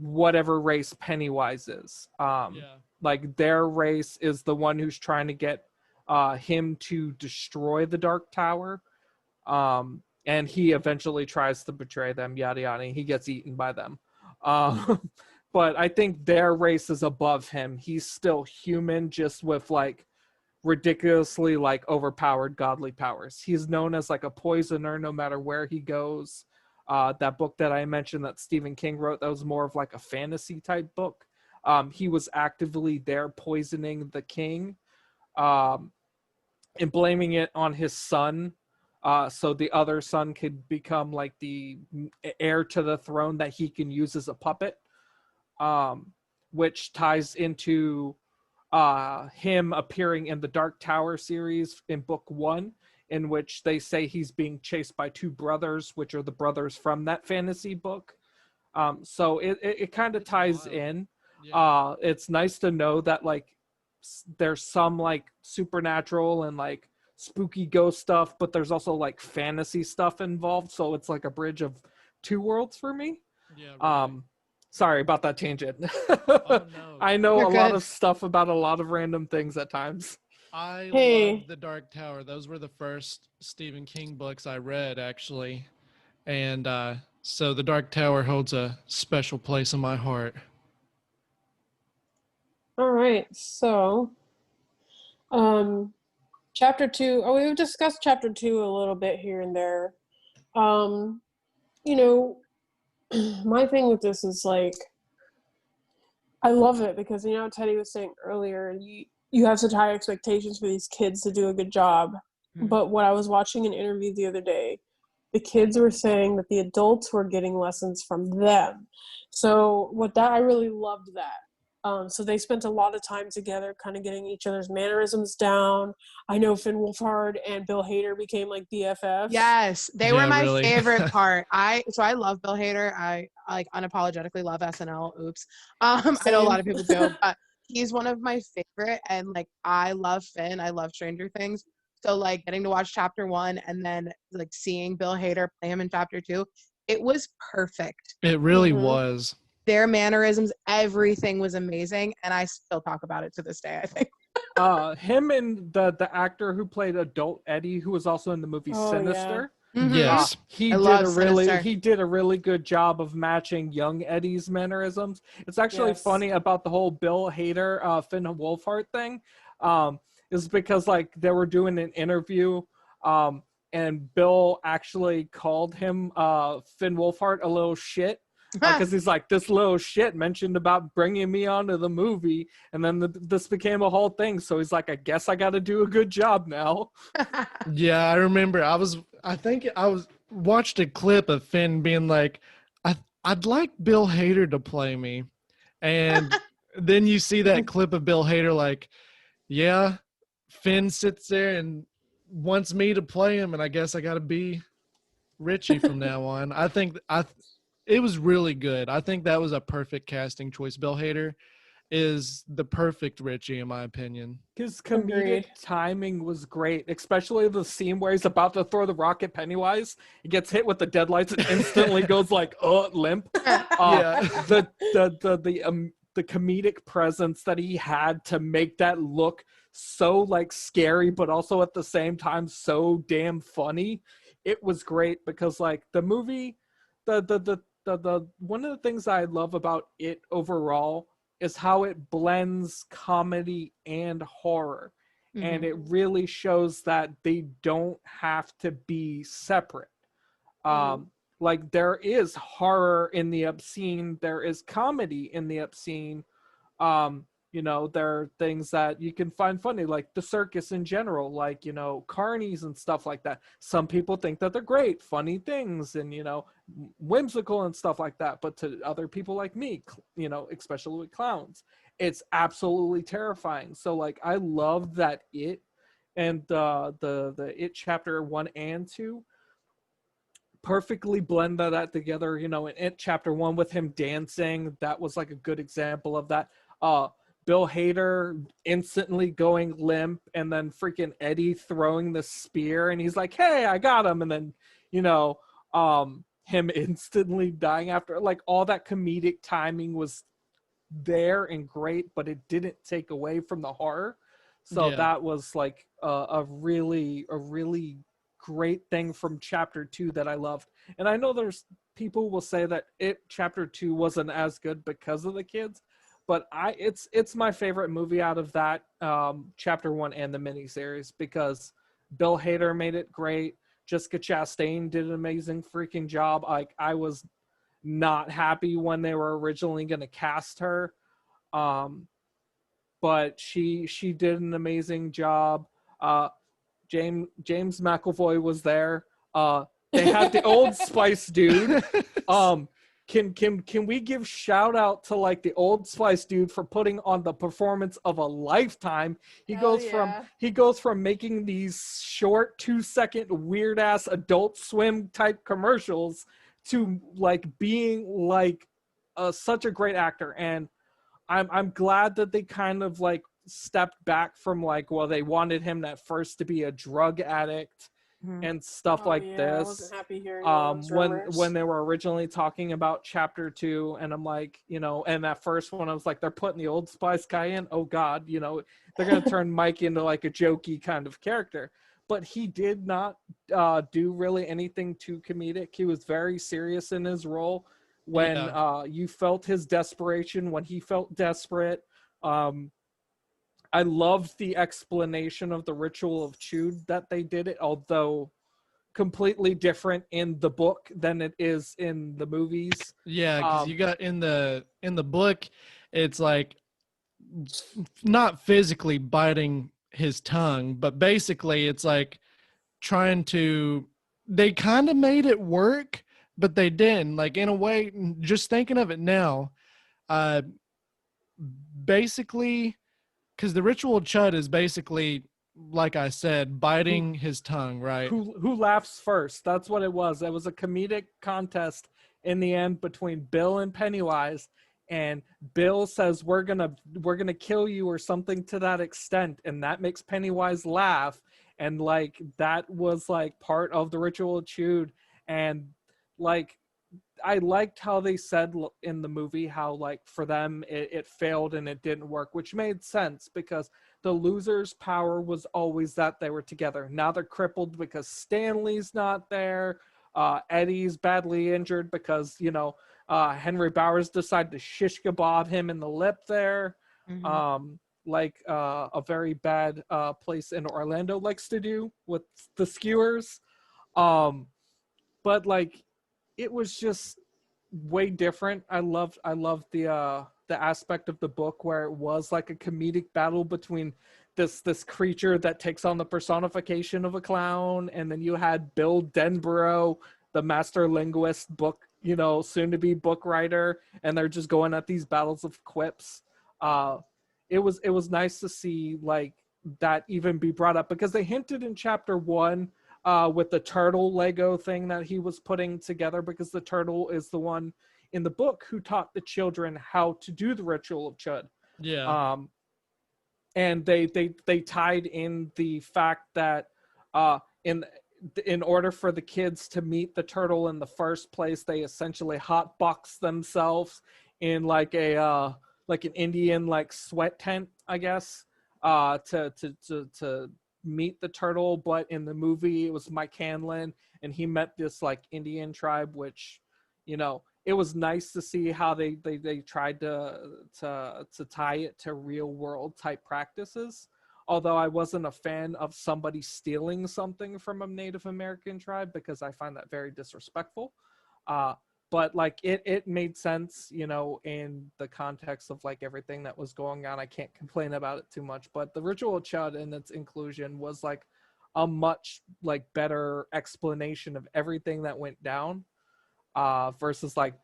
whatever race Pennywise is. Like their race is the one who's trying to get him to destroy the Dark Tower. And he eventually tries to betray them, yada yada, and he gets eaten by them. But I think their race is above him. He's still human, just with like ridiculously like overpowered godly powers. He's known as like a poisoner no matter where he goes. That book that I mentioned that Stephen King wrote, that was more of like a fantasy type book. He was actively there poisoning the king, and blaming it on his son. So the other son could become like the heir to the throne that he can use as a puppet, which ties into him appearing in the Dark Tower series in book 1, in which they say he's being chased by 2 brothers, which are the brothers from that fantasy book. So it kind of ties in. It's nice to know that like there's some like supernatural and like spooky ghost stuff, but there's also like fantasy stuff involved, so it's like a bridge of 2 worlds for me. Sorry about that tangent. Oh, no. I know a lot of stuff about a lot of random things at times. I love the Dark Tower. Those were the first Stephen King books I read, actually, and so the Dark Tower holds a special place in my heart. All right, so chapter 2, we've discussed chapter 2 a little bit here and there. You know, my thing with this is like, I love it because, you know, Teddy was saying earlier, you have such high expectations for these kids to do a good job. But when I was watching an interview the other day, the kids were saying that the adults were getting lessons from them. So I really loved that. So they spent a lot of time together kind of getting each other's mannerisms down. I know Finn Wolfhard and Bill Hader became like BFFs. Yes, they were my really. favorite part. I love Bill Hader. I like unapologetically love SNL. Oops. I know a lot of people do, but he's one of my favorite. And like, I love Finn. I love Stranger Things. So like getting to watch chapter 1 and then like seeing Bill Hader play him in chapter 2, it was perfect. It really Mhm. was. Their mannerisms, everything was amazing, and I still talk about it to this day, I think. Him and the actor who played adult Eddie, who was also in the movie Oh, yeah. Sinister. Mhm. Yes. He I did love a really Sinister. he did a really good job of matching young Eddie's mannerisms. It's actually Yes. funny about the whole Bill Hader Finn Wolfhard thing. Is because like they were doing an interview, and Bill actually called him Finn Wolfhard a little shit. Because he's like, this little shit mentioned about bringing me onto the movie, and then this became a whole thing. So he's like, I guess I got to do a good job now. Yeah, I remember. I think I was watched a clip of Finn being like, I'd like Bill Hader to play me, and then you see that clip of Bill Hader like, yeah, Finn sits there and wants me to play him, and I guess I got to be Richie from now on. I think it was really good. I think that was a perfect casting choice. Bill Hader is the perfect Richie, in my opinion. His comedic Agreed. timing was great, especially the scene where he's about to throw the rock at Pennywise. He gets hit with the deadlights and instantly goes like, limp. Yeah. The comedic presence that he had to make that look so like scary, but also at the same time so damn funny. It was great because like the movie, the one of the things I love about it overall is how it blends comedy and horror. And it really shows that they don't have to be separate. Like there is horror in the obscene, there is comedy in the obscene. There are things that you can find funny, like the circus in general, like, carnies and stuff like that. Some people think that they're great, funny things, and, whimsical and stuff like that. But to other people like me, especially with clowns, it's absolutely terrifying. So, like, I love that It and the It chapter 1 and 2 perfectly blend that together. In It chapter 1 with him dancing, that was like a good example of that. Bill Hader instantly going limp, and then freaking Eddie throwing the spear, and he's like, hey, I got him. And then, him instantly dying after. Like, all that comedic timing was there and great, but it didn't take away from the horror. So Yeah. that was like a really great thing from chapter 2 that I loved. And I know there's people will say that chapter 2 wasn't as good because of the kids, but it's my favorite movie out of that chapter 1 and the miniseries, because Bill Hader made it great. Jessica Chastain did an amazing freaking job. Like, I was not happy when they were originally going to cast her, but she did an amazing job. James McAvoy was there. They had the Old Spice dude. Can we give shout out to like the Old Spice dude for putting on the performance of a lifetime? He goes from making these short 2-second weird ass Adult Swim type commercials to like being like such a great actor. And I'm glad that they kind of like stepped back from like, well, they wanted him at first to be a drug addict and stuff like this. I wasn't happy hearing those rumors. When they were originally talking about chapter 2, and I'm like, and at first when I was like, they're putting the Old Spice guy in, oh god, they're gonna turn Mike into like a jokey kind of character. But he did not do really anything too comedic. He was very serious in his role. When you felt his desperation, when he felt desperate. I loved the explanation of the ritual of Chud that they did it, although completely different in the book than it is in the movies. Yeah, because you got in the book, it's like not physically biting his tongue, but basically it's like trying to. They kind of made it work, but they didn't. Like, in a way, just thinking of it now, basically. Because the ritual chud is basically, like I said, biting his tongue, right? Who laughs first? That's what it was. It was a comedic contest in the end between Bill and Pennywise, and Bill says, we're gonna kill you, or something to that extent, and that makes Pennywise laugh, and like that was like part of the ritual of Chud. And like I liked how they said in the movie how like for them it failed and it didn't work, which made sense because the losers' power was always that they were together. Now they're crippled because Stanley's not there. Eddie's badly injured because, you know, Henry Bowers decided to shish kebab him in the lip there. Like a very bad place in Orlando likes to do with the skewers. But like it was just way different. I loved the aspect of the book where it was like a comedic battle between this creature that takes on the personification of a clown, and then you had Bill Denborough, the master linguist, book, you know, soon to be book writer, and they're just going at these battles of quips. It was nice to see like that even be brought up because they hinted in chapter 1 with the turtle Lego thing that he was putting together, because the turtle is the one in the book who taught the children how to do the ritual of Chud. Yeah. And they tied in the fact that in order for the kids to meet the turtle in the first place, they essentially hotbox themselves in like a like an Indian like sweat tent, I guess, to meet the turtle. But in the movie it was Mike Hanlon, and he met this like Indian tribe, which, you know, it was nice to see how they tried to tie it to real world type practices. Although I wasn't a fan of somebody stealing something from a Native American tribe, because I find that very disrespectful. But like it made sense, you know, in the context of like everything that was going on. I can't complain about it too much. But the ritual of Chud and its inclusion was like a much like better explanation of everything that went down, versus like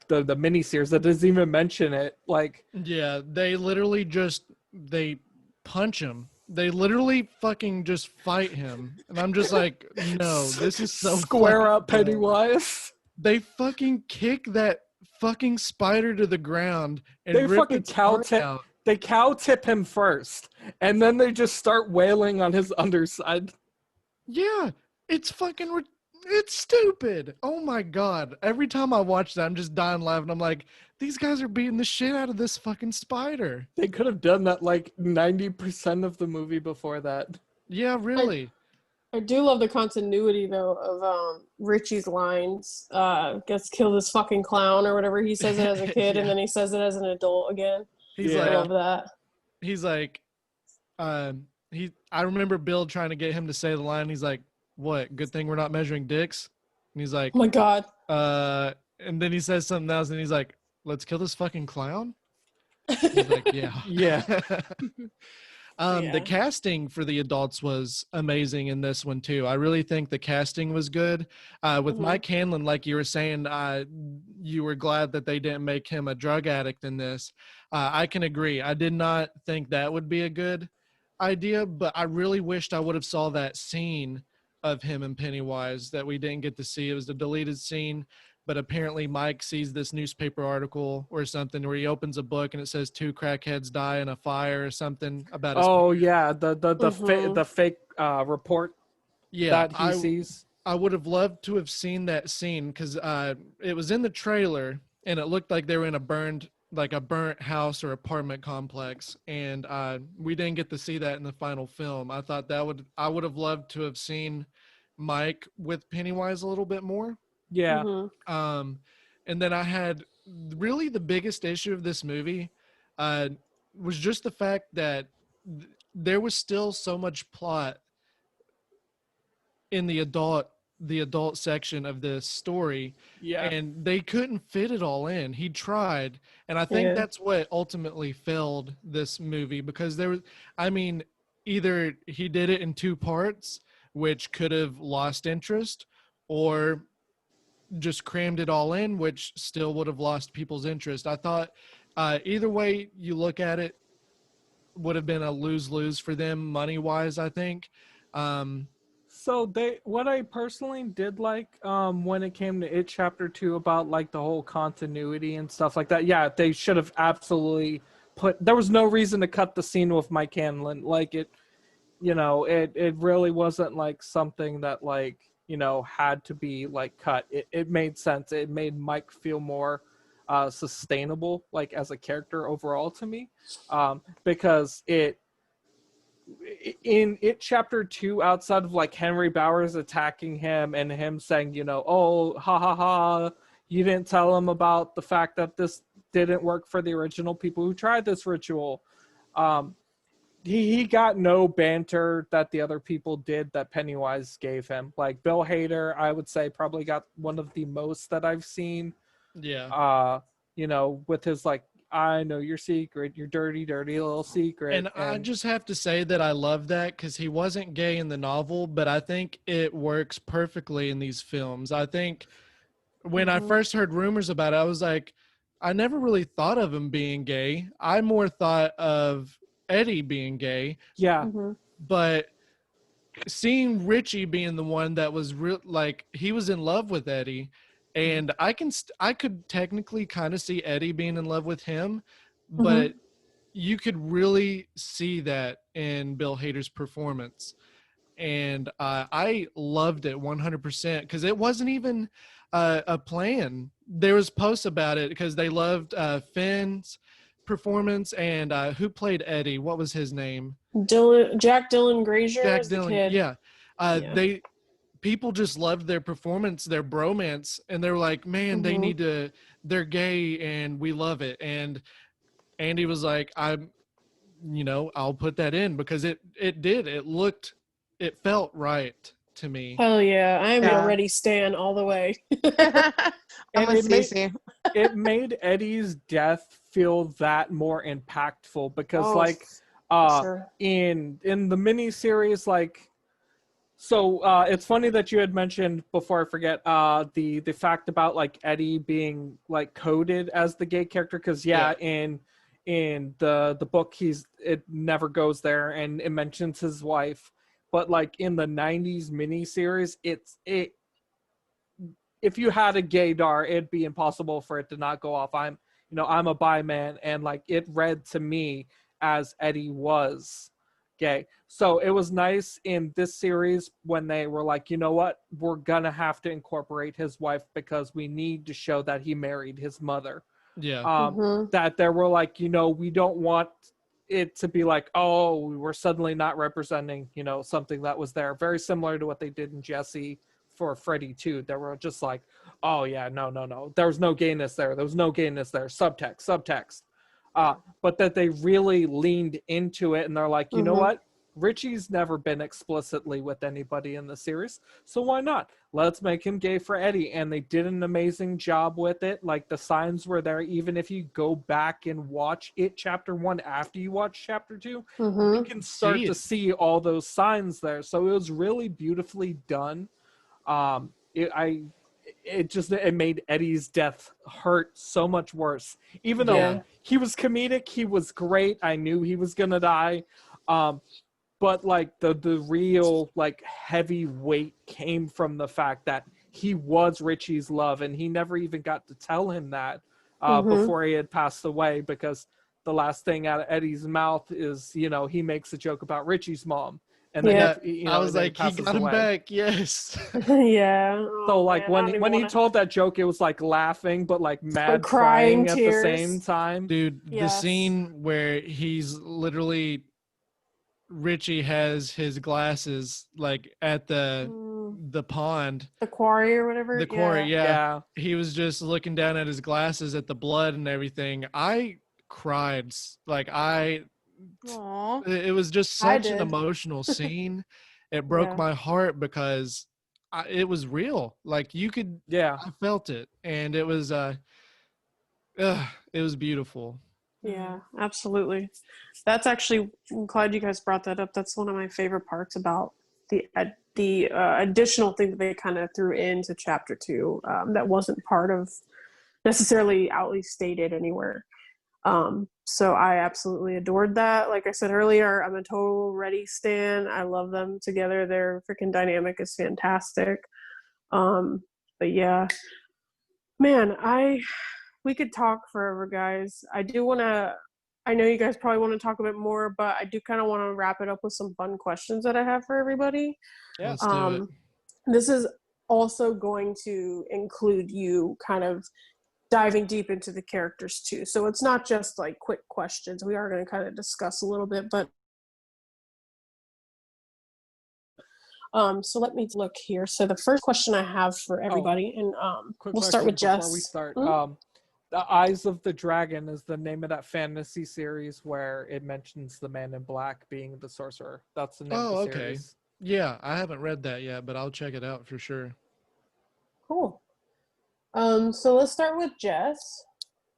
the miniseries that doesn't even mention it. Like, yeah, they literally just they punch him. They literally fucking just fight him, and I'm just like, no, this is so square fucking up Pennywise. They fucking kick that fucking spider to the ground and They rip fucking its heart out. They cow tip him first, and then they just start wailing on his underside. Yeah, it's fucking it's stupid. Oh my god! Every time I watch that, I'm just dying laughing. I'm like, these guys are beating the shit out of this fucking spider. They could have done that like 90% of the movie before that. Yeah, really. I do love the continuity though of Richie's lines. Gets killed this fucking clown or whatever. He says it as a kid Yeah. and then he says it as an adult again. He's I like, love that. he's like, I remember Bill trying to get him to say the line. He's like, "What? Good thing we're not measuring dicks." And he's like, Oh my god. and then he says something else, and he's like, "Let's kill this fucking clown." He's like, "Yeah, Yeah. The casting for the adults was amazing in this one too. I really think the casting was good. With Mike Hanlon, like you were saying, you were glad that they didn't make him a drug addict in this. I can agree. I did not think that would be a good idea, but I really wished I would have saw that scene of him and Pennywise that we didn't get to see. It was the deleted scene. But apparently Mike sees this newspaper article or something where he opens a book and it says 2 crackheads die in a fire or something about his Yeah, the fake report that he sees. I would have loved to have seen that scene because it was in the trailer and it looked like they were in a burnt house or apartment complex, and we didn't get to see that in the final film. I thought I would have loved to have seen Mike with Pennywise a little bit more. Yeah. And then I had really the biggest issue of this movie was just the fact that there was still so much plot in the adult section of this story. Yeah. And they couldn't fit it all in. He tried. And I think that's what ultimately failed this movie, because either he did it in 2 parts, which could have lost interest, or just crammed it all in, which still would have lost people's interest. I thought either way you look at it would have been a lose-lose for them money-wise, I think. So what I personally did like when it came to It Chapter 2 about like the whole continuity and stuff like that, yeah, they should have absolutely there was no reason to cut the scene with Mike Hanlon. Like you know, it really wasn't like something that like, you know, had to be like cut. It made sense. It made Mike feel more sustainable, like as a character overall to me, because in it chapter 2, outside of like Henry Bowers attacking him and him saying, you know, oh, ha ha ha, you didn't tell him about the fact that this didn't work for the original people who tried this ritual. um he got no banter that the other people did that Pennywise gave him. Like Bill Hader, I would say probably got one of the most that I've seen. Yeah. You know, with his like, I know your secret, your dirty, dirty little secret. And I just have to say that I love that because he wasn't gay in the novel, but I think it works perfectly in these films. I think when I first heard rumors about it, I was like, I never really thought of him being gay. I more thought of Eddie being gay, yeah, but seeing Richie being the one that was real, like he was in love with Eddie, and I could technically kind of see Eddie being in love with him, but you could really see that in Bill Hader's performance. And I loved it 100% because it wasn't even a plan. There was posts about it because they loved Finn's performance and who played Eddie? What was his name? Jack Dylan Grazer Jack is the Dylan. kid. Yeah. Yeah. People just loved their performance, their bromance, and they were like, man, they need to, they're gay and we love it. And Andy was like, I'll put that in because it felt right to me. Hell yeah. I'm a Ready Stan all the way. I'm with Cece. It made Eddie's death feel that more impactful because in the miniseries, like, so it's funny that you had mentioned before I forget the fact about like Eddie being like coded as the gay character because in the book it never goes there and it mentions his wife, but like in the 90s miniseries if you had a gaydar, it'd be impossible for it to not go off. I'm a bi man, and like it read to me as Eddie was gay. So it was nice in this series when they were like, you know what, we're gonna have to incorporate his wife because we need to show that he married his mother. Yeah. That there were like, we don't want it to be like, oh, we're suddenly not representing, something that was there. Very similar to what they did in Jesse for Freddy 2. They were just like, oh yeah, no. There was no gayness there. There was no gayness there. Subtext. But that they really leaned into it and they're like, you know what? Richie's never been explicitly with anybody in the series, so why not? Let's make him gay for Eddie. And they did an amazing job with it. Like the signs were there. Even if you go back and watch it chapter 1 after you watch chapter 2, you can start to see all those signs there. So it was really beautifully done. It made Eddie's death hurt so much worse. Even though he was comedic, he was great. I knew he was gonna die. But like the real like heavy weight came from the fact that he was Richie's love, and he never even got to tell him that before he had passed away, because the last thing out of Eddie's mouth is, he makes a joke about Richie's mom. And then I was like, he got him back. Yes. Yeah. So like when he told that joke, it was like laughing, but like mad crying at the same time. Dude, the scene where he's literally, Richie has his glasses like at the pond, the quarry or whatever. The quarry, yeah. He was just looking down at his glasses at the blood and everything. I cried. Like it was just such an emotional scene. It broke my heart because it was real. Like you could, I felt it, and it was beautiful. Yeah, absolutely. That's actually, I'm glad you guys brought that up. That's one of my favorite parts about the additional thing that they kind of threw into chapter 2 that wasn't part of necessarily outly stated anywhere. So I absolutely adored that. Like I said earlier, I'm a total Ready stan. I love them together. Their freaking dynamic is fantastic. But yeah, man, we could talk forever, guys. I I know you guys probably want to talk a bit more, but I do kind of want to wrap it up with some fun questions that I have for everybody. Yeah. Let's do it. This is also going to include you kind of diving deep into the characters too. So it's not just like quick questions. We are going to kind of discuss a little bit, but so let me look here. So the first question I have for everybody, and Quick we'll start with question Jess. before we start. Mhm. The Eyes of the Dragon is the name of that fantasy series where it mentions the Man in Black being the sorcerer. That's the name of the Okay. series. Yeah, I haven't read that yet, but I'll check it out for sure. Cool. So let's start with Jess.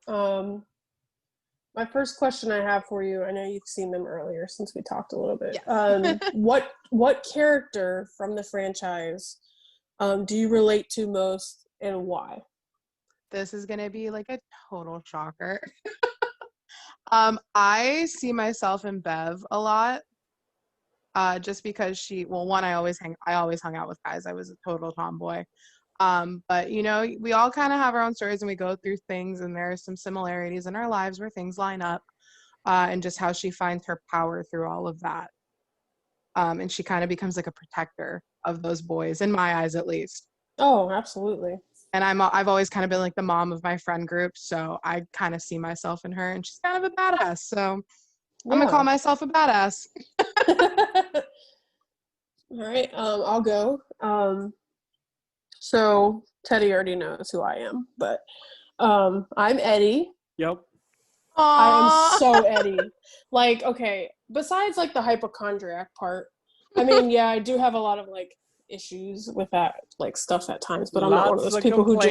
My first question I have for you, I know you've seen them earlier since we talked a little bit. Yes. What character from the franchise do you relate to most and why? This is gonna be like a total shocker. I see myself in Bev a lot. Just because I always hung out with guys. I was a total tomboy. But we all kind of have our own stories and we go through things, and there are some similarities in our lives where things line up, and just how she finds her power through all of that. And she kind of becomes like a protector of those boys, in my eyes at least. Oh, absolutely. And I've always kind of been like the mom of my friend group, so I kind of see myself in her, and she's kind of a badass. So I'm gonna call myself a badass. All right, I'll go. So Teddy already knows who I am, but I'm Eddie. Yep. I am so Eddie. Like, okay, besides like the hypochondriac part, I mean, yeah, I do have a lot of like issues with that like stuff at times, but I'm not one of those people who just,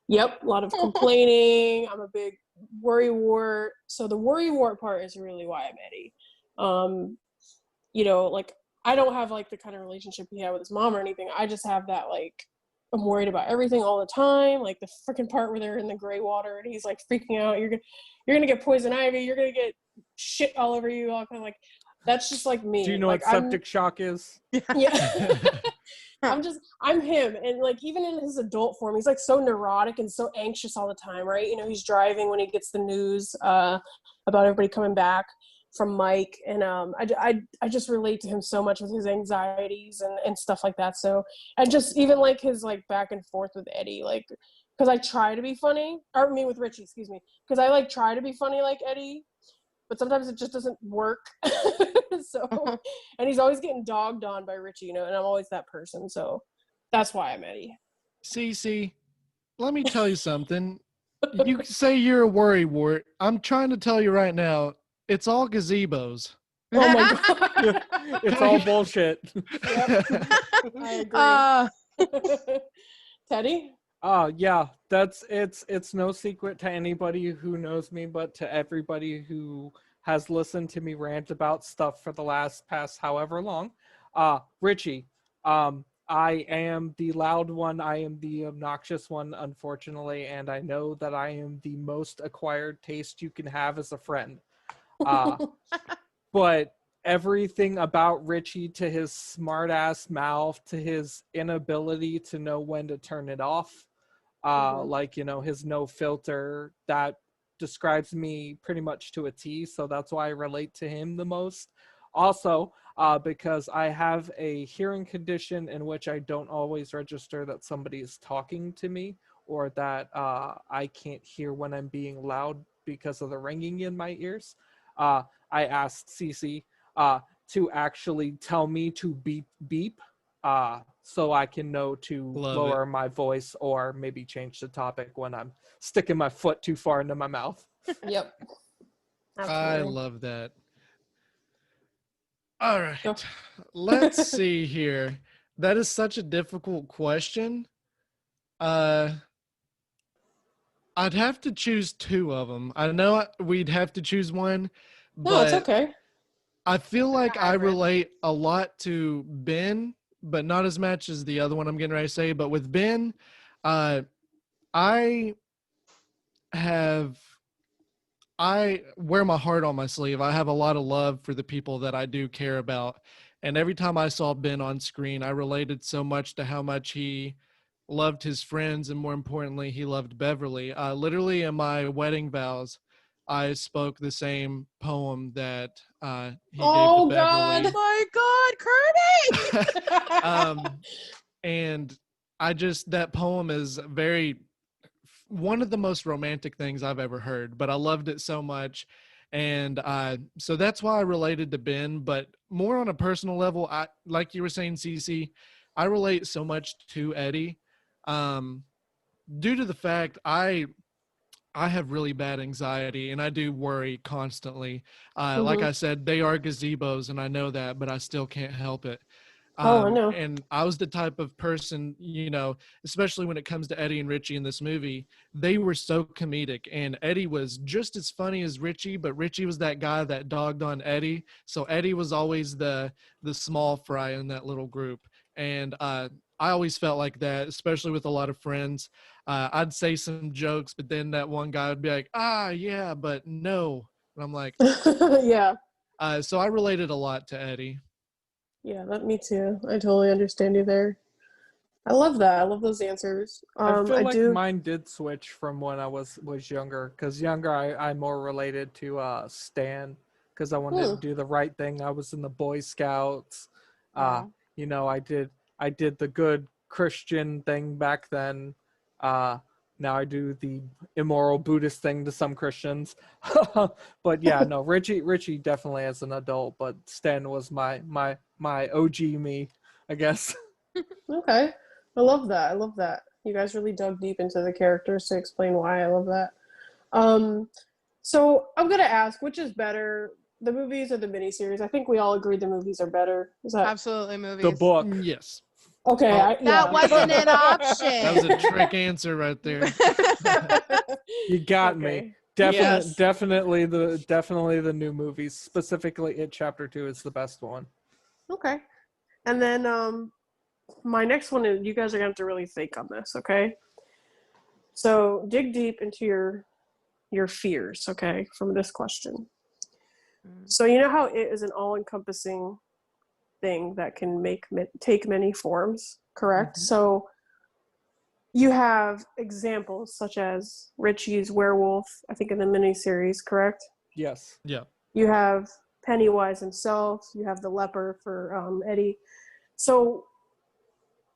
yep, a lot of complaining. I'm a big worrywart. So the worrywart part is really why I'm Eddie. Like I don't have like the kind of relationship he had with his mom or anything. I just have that like I'm worried about everything all the time. Like the freaking part where they're in the gray water and he's like freaking out. You're gonna get poison ivy. You're gonna get shit all over you. All kind of like that's just like me. Do you know like, what septic shock is? Yeah. I'm him. And like even in his adult form, he's like so neurotic and so anxious all the time, right? He's driving when he gets the news about everybody coming back from Mike, and I just relate to him so much with his anxieties and stuff like that. So and just even like his like back and forth with Eddie, like because I try to be funny, or me with Richie, excuse me, because I like try to be funny like Eddie, but sometimes it just doesn't work. So and he's always getting dogged on by Richie, and I'm always that person. So that's why I'm Eddie. Cece, let me tell you something. You say you're a worrywart. I'm trying to tell you right now, it's all gazebos. Oh my god. It's all bullshit. Yep. I agree. Teddy? Yeah, it's no secret to anybody who knows me, but to everybody who has listened to me rant about stuff for the past however long. Richie, I am the loud one. I am the obnoxious one, unfortunately, and I know that I am the most acquired taste you can have as a friend. But everything about Richie, to his smart ass mouth, to his inability to know when to turn it off, his no filter, that describes me pretty much to a T. So that's why I relate to him the most. Also, because I have a hearing condition in which I don't always register that somebody is talking to me, or that I can't hear when I'm being loud because of the ringing in my ears. I asked Cece to actually tell me to beep beep, so I can know to lower my voice or maybe change the topic when I'm sticking my foot too far into my mouth. Yep. Absolutely. I love that. All right. Let's see here. That is such a difficult question. I'd have to choose two of them. I know we'd have to choose one, but no, it's okay. I feel like I relate a lot to Ben, but not as much as the other one I'm getting ready to say. But with Ben, I wear my heart on my sleeve. I have a lot of love for the people that I do care about. And every time I saw Ben on screen, I related so much to how much he loved his friends, and more importantly, he loved Beverly. Literally in my wedding vows, I spoke the same poem that he gave Oh to God! Beverly. My God, Kirby! And I just, that poem is one of the most romantic things I've ever heard, but I loved it so much. And so that's why I related to Ben, but more on a personal level, like you were saying, Cece, I relate so much to Eddie due to the fact I have really bad anxiety and I do worry constantly. Like I said, they are gazebos and I know that, but I still can't help it. Oh, I know. And I was the type of person, especially when it comes to Eddie and Richie in this movie, they were so comedic, and Eddie was just as funny as Richie, but Richie was that guy that dogged on Eddie. So Eddie was always the small fry in that little group. And I always felt like that, especially with a lot of friends. I'd say some jokes, but then that one guy would be like, yeah, but no. And I'm like, Yeah. So I related a lot to Eddie. Yeah, me too. I totally understand you there. I love that. I love those answers. I feel I like do. mine did switch from when I was younger, because younger I more related to Stan, because I wanted to do the right thing. I was in the Boy Scouts. Aw. I did the good Christian thing back then. Now I do the immoral Buddhist thing to some Christians. But yeah, no, Richie definitely as an adult, but Stan was my OG me, I guess. Okay. I love that. I love that. You guys really dug deep into the characters to explain why. I love that. So I'm gonna ask, which is better, the movies or the miniseries? I think we all agree the movies are better. Is that Absolutely, movies. The book. Yes. okay? That wasn't an option. That was a trick answer right there. You got me. Okay. Yes. Definitely the new movies. Specifically, It Chapter 2 is the best one. Okay. And then my next one is, you guys are gonna have to really think on this, okay? So dig deep into your fears, okay, from this question. So you know how it is an all-encompassing thing that can take many forms, correct? So you have examples such as Richie's werewolf, I think in the miniseries, correct? Yes. Yeah. You have Pennywise himself. You have the leper for Eddie. So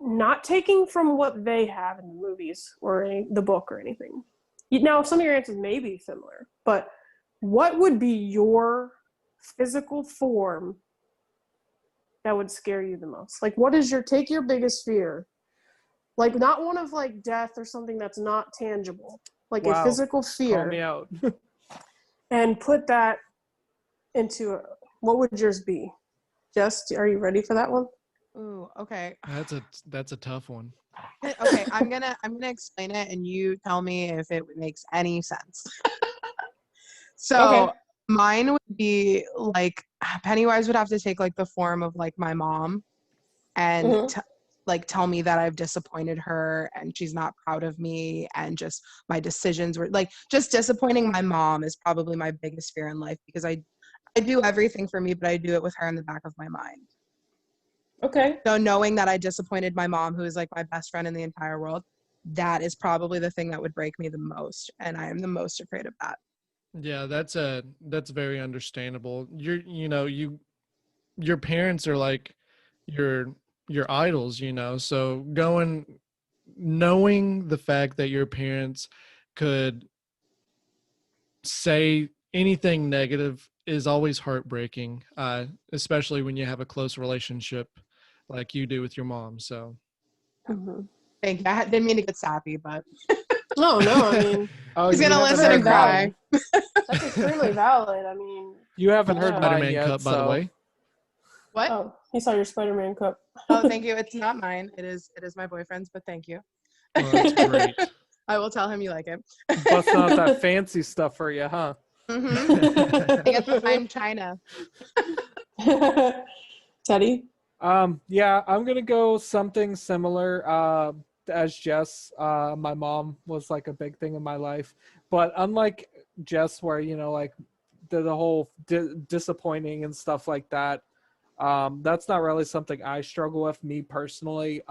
not taking from what they have in the movies or the book or anything. Now, some of your answers may be similar, but what would be your physical form that would scare you the most? Like, what is take your biggest fear? Like, not one of like death or something that's not tangible, like a physical fear. Call me out. And put that into what would yours be? Jess, are you ready for that one? Ooh, okay. That's a tough one. Okay, I'm gonna explain it, and you tell me if it makes any sense. So Okay. mine would be like Pennywise would have to take like the form of like my mom, and tell me that I've disappointed her and she's not proud of me, and just my decisions were like, just disappointing my mom is probably my biggest fear in life, because I do everything for me, but I do it with her in the back of my mind. Okay. So knowing that I disappointed my mom, who is like my best friend in the entire world, that is probably the thing that would break me the most, and I am the most afraid of that. Yeah, that's very understandable. Your parents are like your idols, so knowing the fact that your parents could say anything negative is always heartbreaking, especially when you have a close relationship like you do with your mom. So Thank you. I didn't mean to get sappy, but no, I mean, he's gonna listen and cry. That's extremely valid. I mean, You haven't heard mine Spider-Man yet, cup, by the so- way. What? oh, he saw your Spider-Man cup. Oh, thank you. It's not mine. It is my boyfriend's, but thank you. Oh, that's great. I will tell him you like it. Busting out that fancy stuff for you, huh? I get the fine china. Teddy? Yeah, I'm gonna go something similar as Jess. My mom was like a big thing in my life, but unlike Jess, where like the whole disappointing and stuff like that, that's not really something I struggle with, me personally.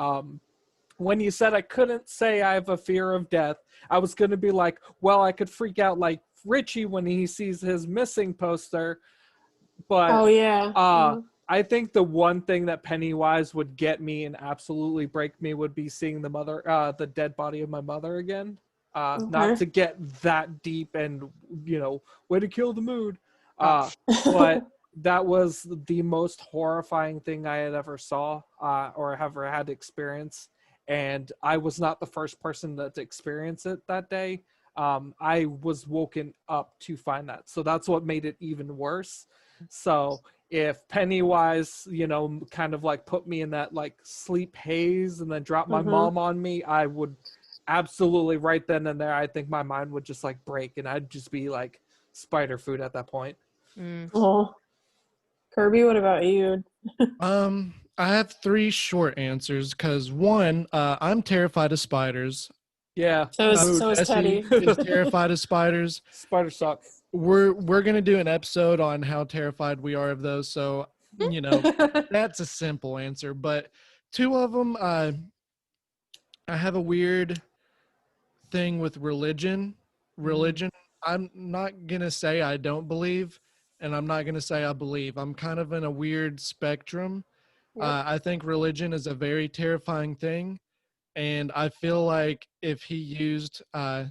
When you said I couldn't say I have a fear of death, I was gonna be like, well, I could freak out like Richie when he sees his missing poster. But Oh yeah. I think the one thing that Pennywise would get me and absolutely break me would be seeing the dead body of my mother again. Not to get that deep and, way to kill the mood. But that was the most horrifying thing I had ever saw or ever had experience. And I was not the first person to experience it that day. I was woken up to find that. So that's what made it even worse. So if Pennywise, kind of like put me in that like sleep haze and then drop my mom on me, I would absolutely right then and there, I think my mind would just like break and I'd just be like spider food at that point. Oh. Kirby, what about you? I have 3 short answers because one, I'm terrified of spiders. Yeah. So is Jesse Teddy. is terrified of spiders. Spiders suck. We're gonna do an episode on how terrified we are of those. So that's a simple answer. But 2 of them, I have a weird thing with religion. I'm not gonna say I don't believe, and I'm not gonna say I believe. I'm kind of in a weird spectrum. I think religion is a very terrifying thing, and I feel like if he used a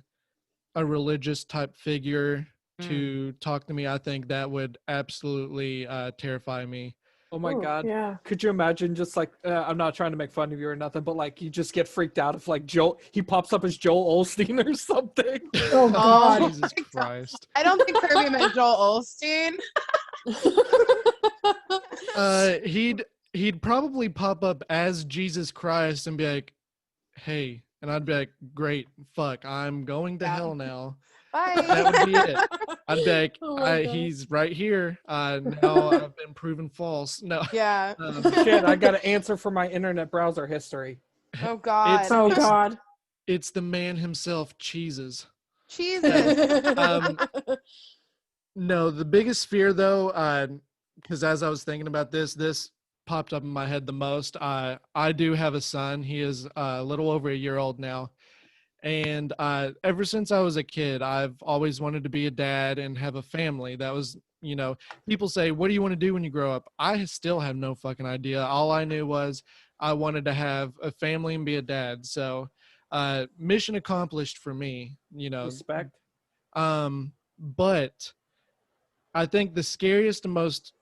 religious type figure to talk to me, I think that would absolutely terrify me. Oh my God. Yeah. Could you imagine just like, I'm not trying to make fun of you or nothing, but like you just get freaked out if like he pops up as Joel Osteen or something. Oh God. Jesus Christ. I don't think Kirby meant Joel Osteen. He'd probably pop up as Jesus Christ and be like, hey, and I'd be like, great, fuck, I'm going to hell now. Bye. That would be it. I'd be like, Oh my God. he's right here. Now I've been proven false. No. Yeah. Shit, I got an answer for my internet browser history. Oh God. Oh God. It's the man himself, Cheeses. Jesus. No, the biggest fear though, because as I was thinking about this popped up in my head the most. I do have a son. He is a little over a year old now. And ever since I was a kid, I've always wanted to be a dad and have a family. That was, people say, what do you want to do when you grow up? I still have no fucking idea. All I knew was I wanted to have a family and be a dad. So mission accomplished for me, Respect. But I think the scariest and most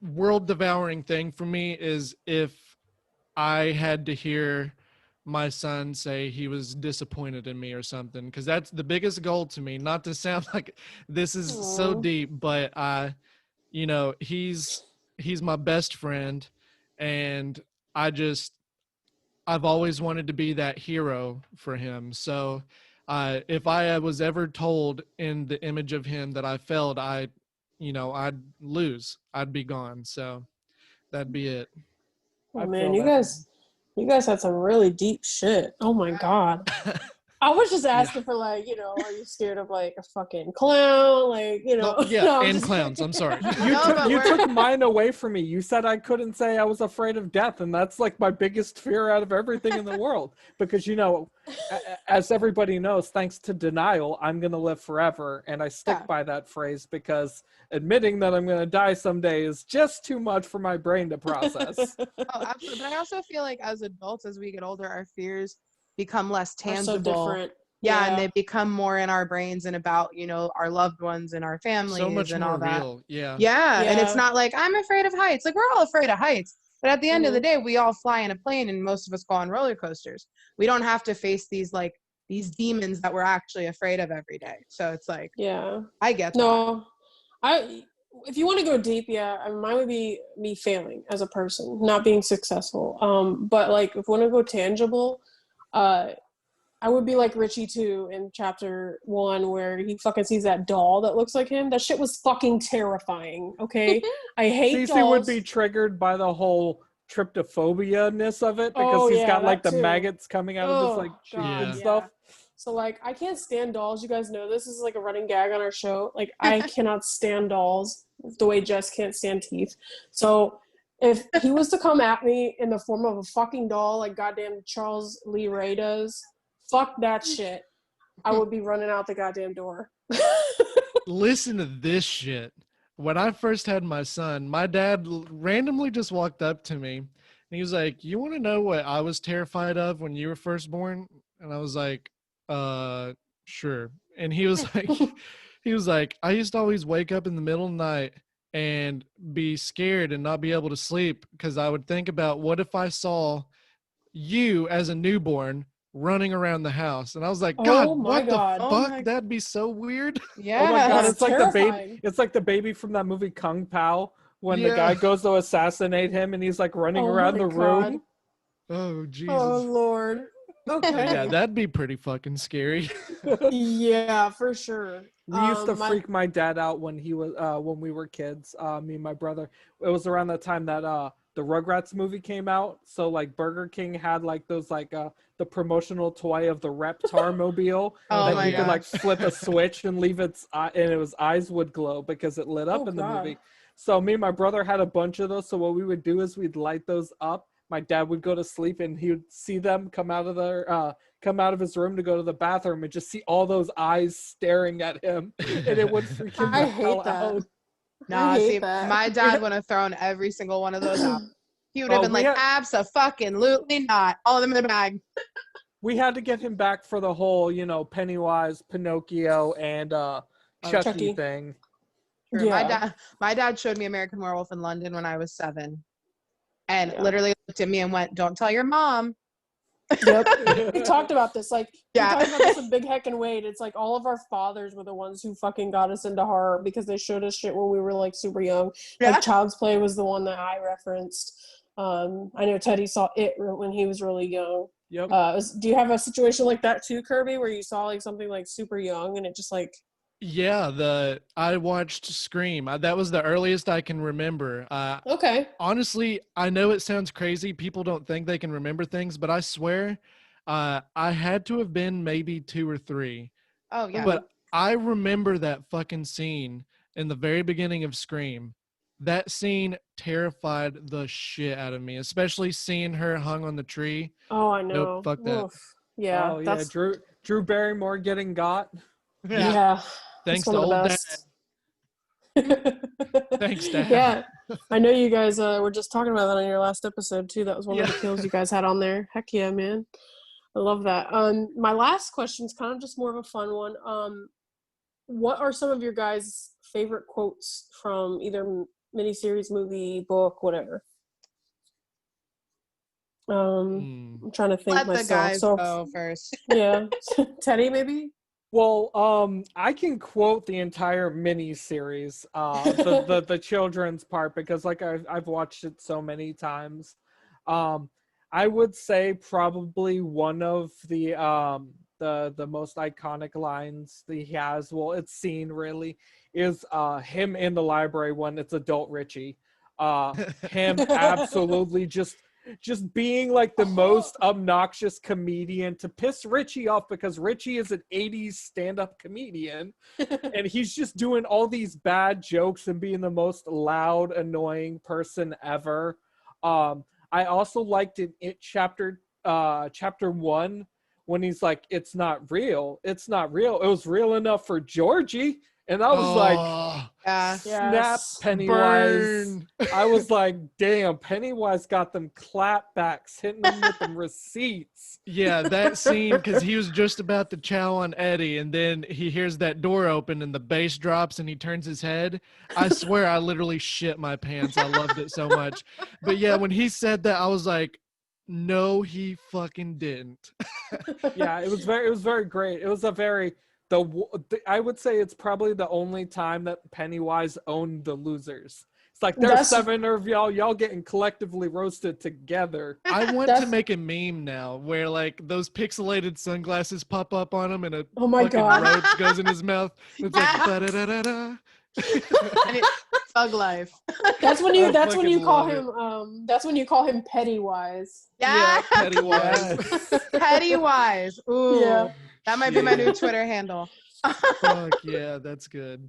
world-devouring thing for me is if I had to hear my son say he was disappointed in me or something, because that's the biggest goal to me. Not to sound like this is so deep, but he's my best friend, and I've always wanted to be that hero for him. So if I was ever told in the image of him that I felt I'd lose, I'd be gone. So that'd be it. Oh man, you guys had some really deep shit. Oh my God. I was just asking for like, are you scared of like a fucking clown? Like, and clowns. I'm sorry. You took mine away from me. You said I couldn't say I was afraid of death, and that's like my biggest fear out of everything in the world. Because as everybody knows, thanks to denial, I'm gonna live forever, and I stick by that phrase because admitting that I'm gonna die someday is just too much for my brain to process. Oh, absolutely. But I also feel like as adults, as we get older, our fears become less tangible. So different. Yeah, and they become more in our brains and about, our loved ones and our families So much and more all that. real. Yeah. Yeah, and it's not like I'm afraid of heights. Like we're all afraid of heights. But at the end of the day, we all fly in a plane and most of us go on roller coasters. We don't have to face these demons that we're actually afraid of every day. So it's like, I get that. No, if you want to go deep, mine would be me failing as a person, not being successful. But like if we want to go tangible, I would be like Richie too in chapter 1 where he fucking sees that doll that looks like him. That shit was fucking terrifying. Okay, I hate Cece dolls. would be triggered by the whole tryptophobia-ness of it because he's got like the maggots coming out of his like cheek and stuff. So like I can't stand dolls. You guys know this is like a running gag on our show. Like I cannot stand dolls the way Jess can't stand teeth. So if he was to come at me in the form of a fucking doll like goddamn Charles Lee Ray does, fuck that shit. I would be running out the goddamn door. Listen to this shit. When I first had my son, my dad randomly just walked up to me and he was like, "You want to know what I was terrified of when you were first born?" And I was like, sure." And he was like, "I used to always wake up in the middle of the night and be scared and not be able to sleep because I would think about what if I saw you as a newborn running around the house." And I was like, "God, Oh my what the God. Oh fuck? my- That'd be so weird." Yeah. Oh my god, That's it's like the baby. terrifying. It's like the baby from that movie Kung Pao when the Yeah. guy goes to assassinate him and he's like running Oh around my the God. room. Oh Jesus. Oh Lord. Okay. Yeah, that'd be pretty fucking scary. Yeah, for sure. We used to My- freak my dad out when when we were kids. Me and my brother. It was around that time that the Rugrats movie came out. So like Burger King had like those like the promotional toy of the Reptar mobile Oh that my you could like gosh. flip a switch and leave its eye, and it was eyes would glow because it lit up Oh, in the God. movie. So me and my brother had a bunch of those. So what we would do is we'd light those up. My dad would go to sleep and he would see them come out of his room to go to the bathroom and just see all those eyes staring at him, and it would freak him I the hell hate that. out. Nah, hate see, that. my dad would have thrown every single one of those out. He would have Oh, been we like, had- absolutely not. All of them in the bag. We had to get him back for the whole, Pennywise, Pinocchio, and Chucky Chucky. thing. True. Yeah. My dad showed me American Werewolf in London when I was 7. And Yeah. literally looked at me and went, "Don't tell your mom." Yep. We talked about this. Like, Yeah. we talked about this with Big Heck and Wade. It's like all of our fathers were the ones who fucking got us into horror because they showed us shit when we were like super young. Yeah. Like Child's Play was the one that I referenced. I know Teddy saw it when he was really young. Yep. Do you have a situation like that too, Kirby, where you saw like something like super young and it just like Yeah, I watched Scream. That was the earliest I can remember. okay. Honestly, I know it sounds crazy. People don't think they can remember things, but I swear, I had to have been maybe 2 or 3. Oh yeah. But I remember that fucking scene in the very beginning of Scream. That scene terrified the shit out of me, especially seeing her hung on the tree. Oh, I know. Nope, fuck that. Oof. Yeah. Oh yeah, That's Drew Barrymore getting got. yeah. Thanks That's to one of old the dad. best. Thanks, Dad. Yeah, I know you guys were just talking about that on your last episode too. That was one of the Yeah. kills you guys had on there. Heck yeah, man. I love that. My last question is kind of just more of a fun one. What are some of your guys' favorite quotes from either miniseries, movie, book, whatever? I'm trying to think Let the myself. guys So go first. yeah, Teddy maybe. Well, I can quote the entire mini series, the children's part, because like I've watched it so many times. I would say probably one of the most iconic lines that he has, well, it's seen really, is him in the library when it's adult Richie. Him absolutely just being like the most obnoxious comedian to piss Richie off, because Richie is an 80s stand-up comedian and he's just doing all these bad jokes and being the most loud, annoying person ever. I also liked in It chapter 1 when he's like, it's not real. It was real enough for Georgie. And I was like, Yeah. snap, Yes. Pennywise. Burn. I was like, damn, Pennywise got them clapbacks, hitting them with them receipts. Yeah, that scene, because he was just about to chow on Eddie, and then he hears that door open and the bass drops and he turns his head. I swear I literally shit my pants. I loved it so much. But yeah, when he said that, I was like, no, he fucking didn't. Yeah, it was very great. It was a very, I would say it's probably the only time that Pennywise owned the losers. It's like, there's That's- 7 of y'all getting collectively roasted together. I want That's- to make a meme now where like those pixelated sunglasses pop up on him and a Oh my fucking God. roach goes in his mouth. It's like ba-da-da-da-da. And Thug life. That's when you. I That's when you fucking call love him. That's when you call him Pennywise. Yeah. Pennywise. Pennywise. Ooh. Yeah. That might be my new Twitter handle. Fuck yeah, that's good.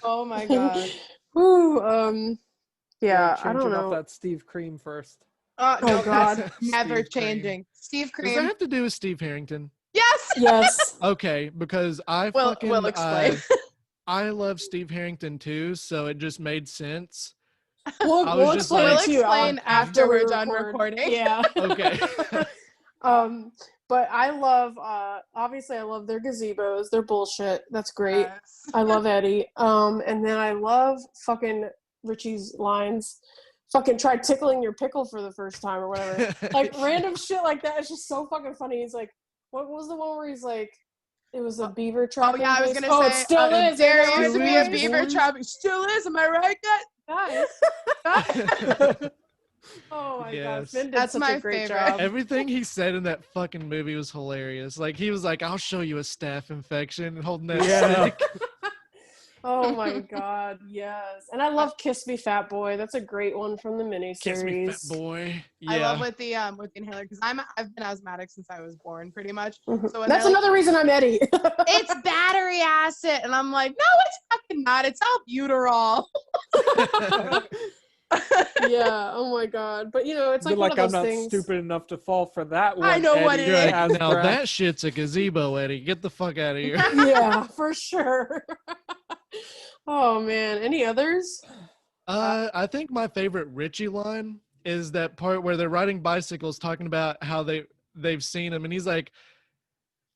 Oh my god. Ooh. Yeah. I don't Changing know. up that Steve Cream first. Oh, Oh, no, God. that's never Steve Cream. changing. Steve Does that Cream. have to do with Steve Harrington? Yes. Yes. Okay, because I We'll fucking explain. I love Steve Harrington too, so it just made sense. We'll, I was we'll just explain We'll it to you explain after we're done recording. Yeah. Okay. But I love, obviously I love their gazebos. They're bullshit. That's great. Yes. I love Eddie. And then I love fucking Richie's lines. Fucking try tickling your pickle for the first time or whatever. Like random shit like that. It's just so fucking funny. He's like, what was the one where he's like, it was a beaver trap. Oh yeah, I was gonna it say. still is. There Ain't that used to right, be a boys? beaver trap. It still is. Am I right, guys? Oh my Yes. god, Finn did That's such my a great favorite. job. Everything he said in that fucking movie was hilarious. Like he was like, "I'll show you a staph infection," and holding that stick. Oh my god, yes. And I love Kiss Me Fat Boy. That's a great one from the miniseries. Kiss me, fat boy. Yeah. I love with the inhaler because I've been asthmatic since I was born, pretty much. Mhm. So when That's they're like, another reason I'm Eddie. it's battery acid, and I'm like, no, it's fucking not. It's albuterol. Yeah. Oh my god. But you know, it's like But one like of I'm those not things. stupid enough to fall for that one. I know what Eddie it You're is. like, has now breath." that shit's a gazebo, Eddie. Get the fuck out of here. Yeah, for sure. Oh man. Any others? I think my favorite Richie line is that part where they're riding bicycles, talking about how they've seen him, and he's like,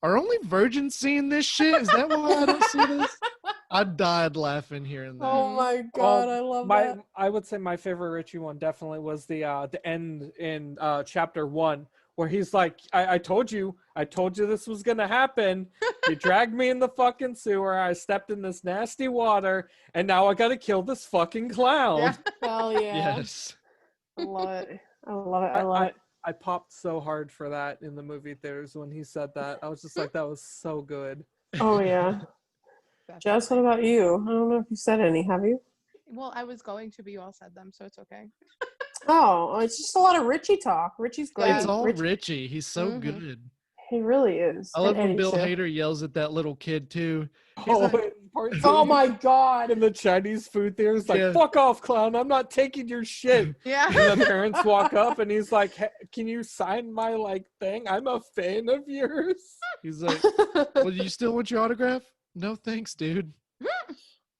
"Are only virgins seeing this shit? Is that why I don't see this?" I died laughing hearing that. Oh my god, Oh, I love my that. I would say my favorite Richie one definitely was the end in chapter 1 where he's like, I told you this was gonna happen. You dragged me in the fucking sewer, I stepped in this nasty water, and now I gotta kill this fucking clown. Yeah. Hell yeah. Yes. I love it. I love it. I love it. I popped so hard for that in the movie theaters when he said that. I was just like, that was so good. Oh yeah. Jess, what about you? I don't know if you said any, have you? Well, I was going to, but you all said them, so it's okay. Oh, it's just a lot of Richie talk. Richie's great. It's all Richie, Richie. He's so Mhm. good. he really is. I love And when Eddie, Bill too. Hader yells at that little kid too. Oh, part Oh two, my god. in the Chinese food theater, it's like, Yeah. fuck off, clown, I'm not taking your shit. Yeah. And the parents walk up and he's like, hey, can you sign my like thing? I'm a fan of yours. He's like, "Well, you still want your autograph?" "No, thanks, dude."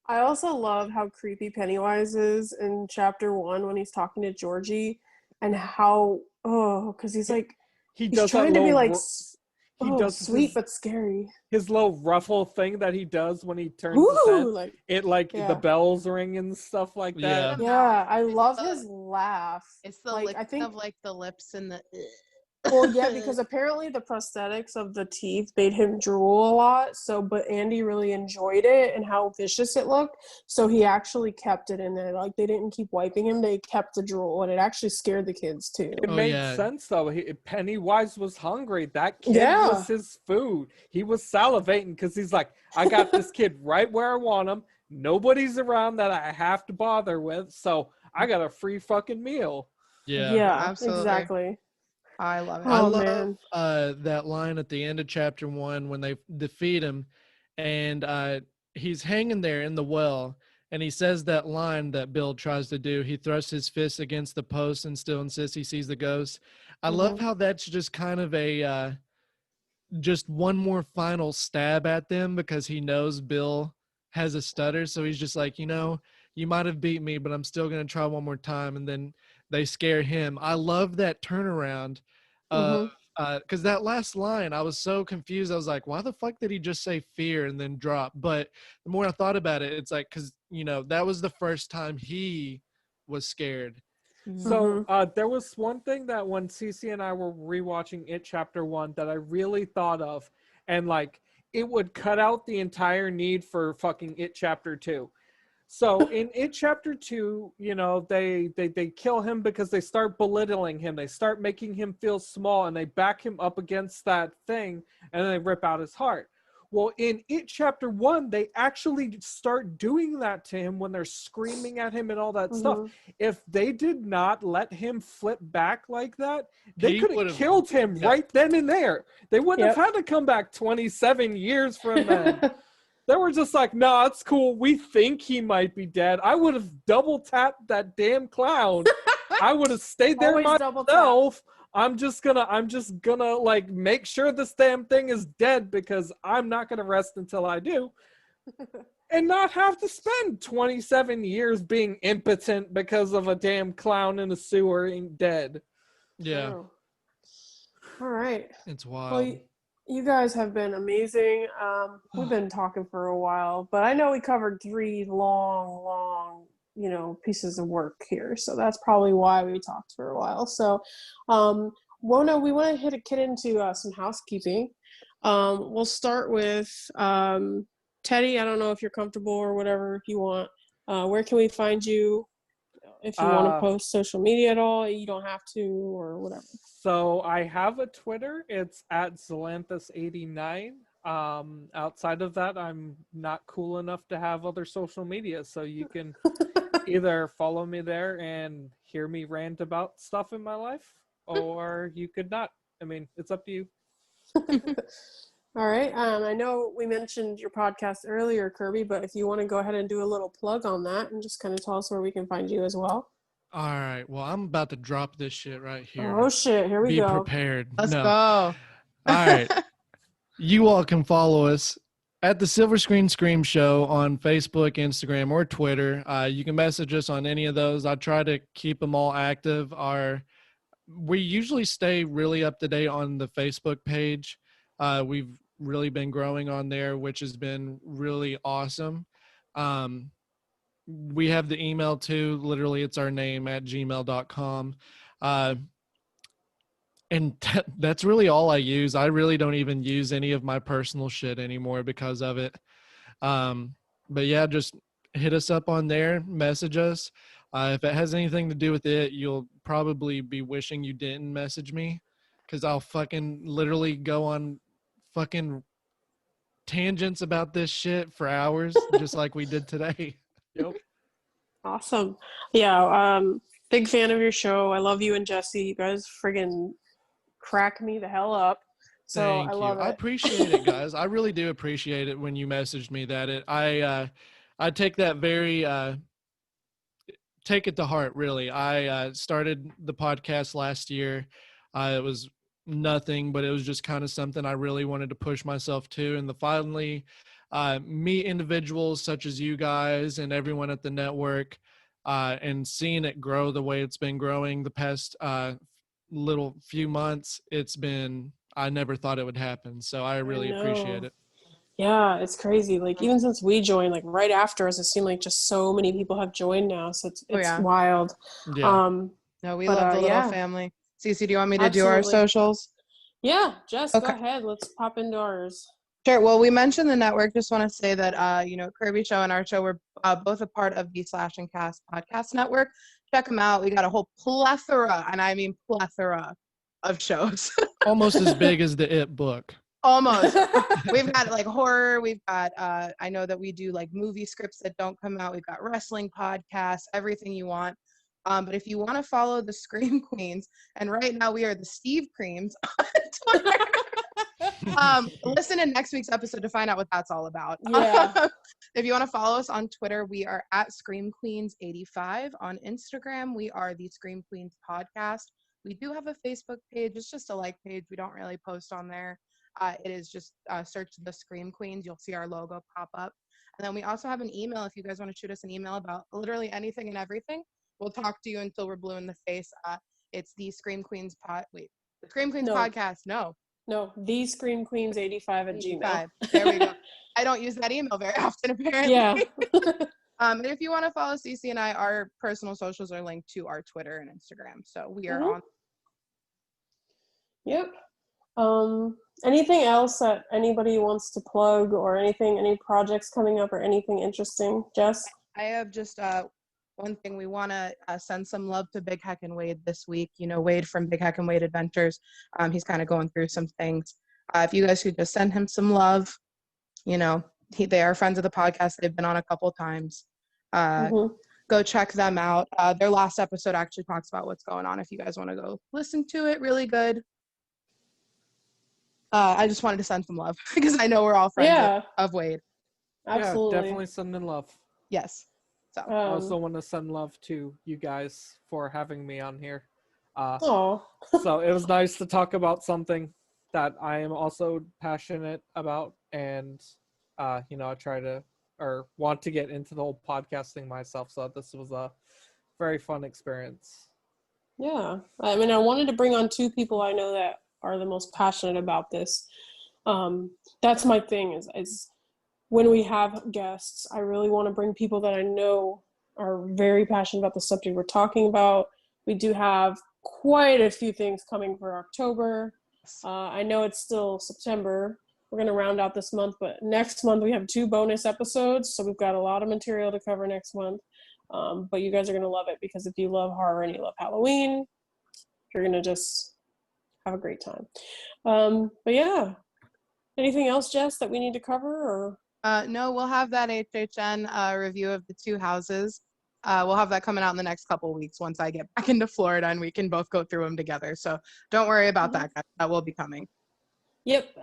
I also love how creepy Pennywise is in chapter 1 when he's talking to Georgie, and how because he's like He he's does trying that to be little like he does sweet his, but scary. his little ruffle thing that he does when he turns his head. Ooh, like It like Yeah. the bells ring and stuff like that. yeah, I It's love the- his laugh. It's the Like, lick I think of like the lips and the. well, yeah, because apparently the prosthetics of the teeth made him drool a lot. So, but Andy really enjoyed it and how vicious it looked. So he actually kept it in there. Like they didn't keep wiping him; they kept the drool, and it actually scared the kids too. It Oh, made yeah. sense though. Pennywise was hungry. That kid Yeah. was his food. He was salivating because he's like, I got this kid right where I want him. Nobody's around that I have to bother with, so I got a free fucking meal. Yeah. Absolutely. Exactly. I love it. I Oh, love man. that line at the end of chapter 1 when they defeat him, and he's hanging there in the well, and he says that line that Bill tries to do. He thrusts his fist against the post and still insists he sees the ghost. I love how that's just kind of a just one more final stab at them because he knows Bill has a stutter, so he's just like, you might have beat me, but I'm still going to try one more time. And then they scare him. I love that turnaround because that last line, I was so confused. I was like, why the fuck did he just say fear and then drop? But the more I thought about it, it's like, because, that was the first time he was scared. So there was one thing that when Cece and I were rewatching It Chapter 1 that I really thought of, and like it would cut out the entire need for fucking It Chapter 2. So in It Chapter 2, they kill him because they start belittling him. They start making him feel small and they back him up against that thing and then they rip out his heart. Well, in It Chapter 1, they actually start doing that to him when they're screaming at him and all that stuff. If they did not let him flip back like that, they He could have would've- killed him right then and there. They wouldn't have had to come back 27 years from then. They were just like, nah, it's cool. We think he might be dead. I would have double tapped that damn clown. I would have stayed there Always double tap. myself. I'm just gonna like make sure this damn thing is dead because I'm not gonna rest until I do. And not have to spend 27 years being impotent because of a damn clown in a sewer ain't dead. Yeah, True. All right. it's Well, wild. you guys have been amazing. We've been talking for a while, but I know we covered 3 long, pieces of work here. So that's probably why we talked for a while. So, Wona, we want to get into some housekeeping. We'll start with Teddy. I don't know if you're comfortable or whatever, if you want. Where can we find you? If you want to post social media at all, you don't have to or whatever. So I have a Twitter. It's at Zalanthus89. Outside of that, I'm not cool enough to have other social media. So you can either follow me there and hear me rant about stuff in my life, or you could not. I mean, it's up to you. All right. I know we mentioned your podcast earlier, Kirby, but if you want to go ahead and do a little plug on that and just kind of tell us where we can find you as well. All right. Well, I'm about to drop this shit right here. Oh, shit. Here we Be go. prepared. Let's No. go. All right. You all can follow us at the Silver Screen Scream Show on Facebook, Instagram, or Twitter. You can message us on any of those. I try to keep them all active. We usually stay really up to date on the Facebook page. We've really been growing on there, which has been really awesome. We have the email too. Literally, it's our name at gmail.com. And that's really all I use. I really don't even use any of my personal shit anymore because of it. But yeah, just hit us up on there, message us. If it has anything to do with it, you'll probably be wishing you didn't message me because I'll fucking literally go on fucking tangents about this shit for hours, just like we did today. Yep. Awesome. Yeah. Big fan of your show. I love you and Jesse. You guys friggin' crack me the hell up. So Thank I you. love it. I appreciate it, guys. I really do appreciate it when you messaged me that. I take that very take it to heart, really. I started the podcast last year. It was nothing, but it was just kind of something I really wanted to push myself to. And finally meet individuals such as you guys and everyone at the network and seeing it grow the way it's been growing the past little few months, I never thought it would happen. So I really appreciate it. Yeah, it's crazy. Like even since we joined, like right after us, it seemed like just so many people have joined now. So it's wild. Yeah. No, we love the little family. Cece, do you want me to do our Absolutely. socials? Yeah, Jess, Okay. go ahead. Let's pop into ours. Sure. Well, we mentioned the network. Just want to say that, Kirby Show and our show, we're both a part of the Slash and Cast podcast network. Check them out. We got a whole plethora, and I mean plethora, of shows. Almost as big as the It book. Almost. We've got like horror. We've got, I know that we do like movie scripts that don't come out. We've got wrestling podcasts, everything you want. But if you want to follow the Scream Queens, and right now we are the Steve Creams on Twitter. Listen in next week's episode to find out what that's all about. Yeah. If you want to follow us on Twitter, we are at Scream Queens 85. On Instagram, we are the Scream Queens podcast. We do have a Facebook page. It's just a like page. We don't really post on there. It is just search the Scream Queens. You'll see our logo pop up. And then we also have an email if you guys want to shoot us an email about literally anything and everything. We'll talk to you until we're blue in the face. It's the Scream Queens the Scream Queens podcast. No, the Scream Queens 85 at Gmail. There we go. I don't use that email very often, apparently. Yeah. And if you want to follow Cece and I, our personal socials are linked to our Twitter and Instagram. So we are on. Yep. Anything else that anybody wants to plug or any projects coming up or anything interesting, Jess? I have just one thing. We want to send some love to Big Heck and Wade this week. You know, Wade from Big Heck and Wade Adventures. He's kind of going through some things. If you guys could just send him some love, they are friends of the podcast. They've been on a couple times. Go check them out. Their last episode actually talks about what's going on. If you guys want to go listen to it, really good. I just wanted to send some love because I know we're all friends of Wade. Absolutely. Yeah, definitely sending love. Yes. So I also want to send love to you guys for having me on here. Oh, So it was nice to talk about something that I am also passionate about, and I try to or want to get into the whole podcasting myself. So this was a very fun experience. yeah. I mean, I wanted to bring on two people I know that are the most passionate about this. That's my thing is when we have guests, I really want to bring people that I know are very passionate about the subject we're talking about. We do have quite a few things coming for October. I know it's still September. We're going to round out this month, but next month we have 2 bonus episodes, so we've got a lot of material to cover next month. But you guys are going to love it, because if you love horror and you love Halloween, you're going to just have a great time. But yeah, anything else, Jess, that we need to cover? Or No, we'll have that HHN review of the 2 houses. We'll have that coming out in the next couple weeks once I get back into Florida and we can both go through them together. So don't worry about that, guys. That will be coming. Yep.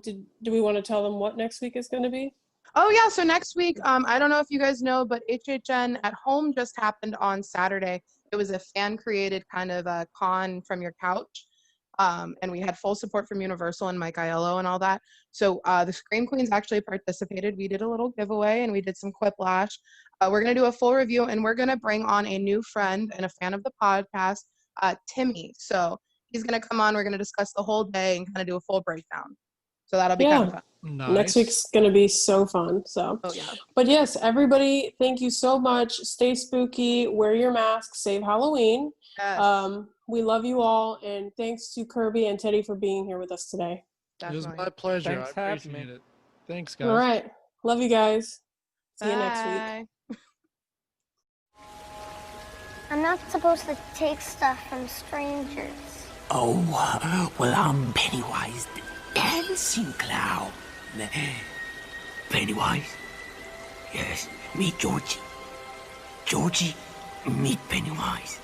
Do we want to tell them what next week is going to be? Oh yeah, so next week, I don't know if you guys know, but HHN at Home just happened on Saturday. It was a fan-created kind of a con from your couch. And we had full support from Universal and Mike Aiello and all that. So the Scream Queens actually participated. We did a little giveaway and we did some quiplash. We're going to do a full review, and we're going to bring on a new friend and a fan of the podcast, Timmy. So he's going to come on. We're going to discuss the whole day and kind of do a full breakdown. So that'll be kind of fun. Nice. Next week's going to be so fun. So, Oh, yeah. But yes, everybody, thank you so much. Stay spooky. Wear your mask. Save Halloween. Yes. We love you all, and thanks to Kirby and Teddy for being here with us today. It was Definitely. my pleasure. Thanks for I having appreciate me. it. Thanks, guys. All right. Love you guys. See you next week. Bye. I'm not supposed to take stuff from strangers. Oh, well, I'm Pennywise, the dancing clown. Pennywise? Yes, meet Georgie. Georgie, meet Pennywise.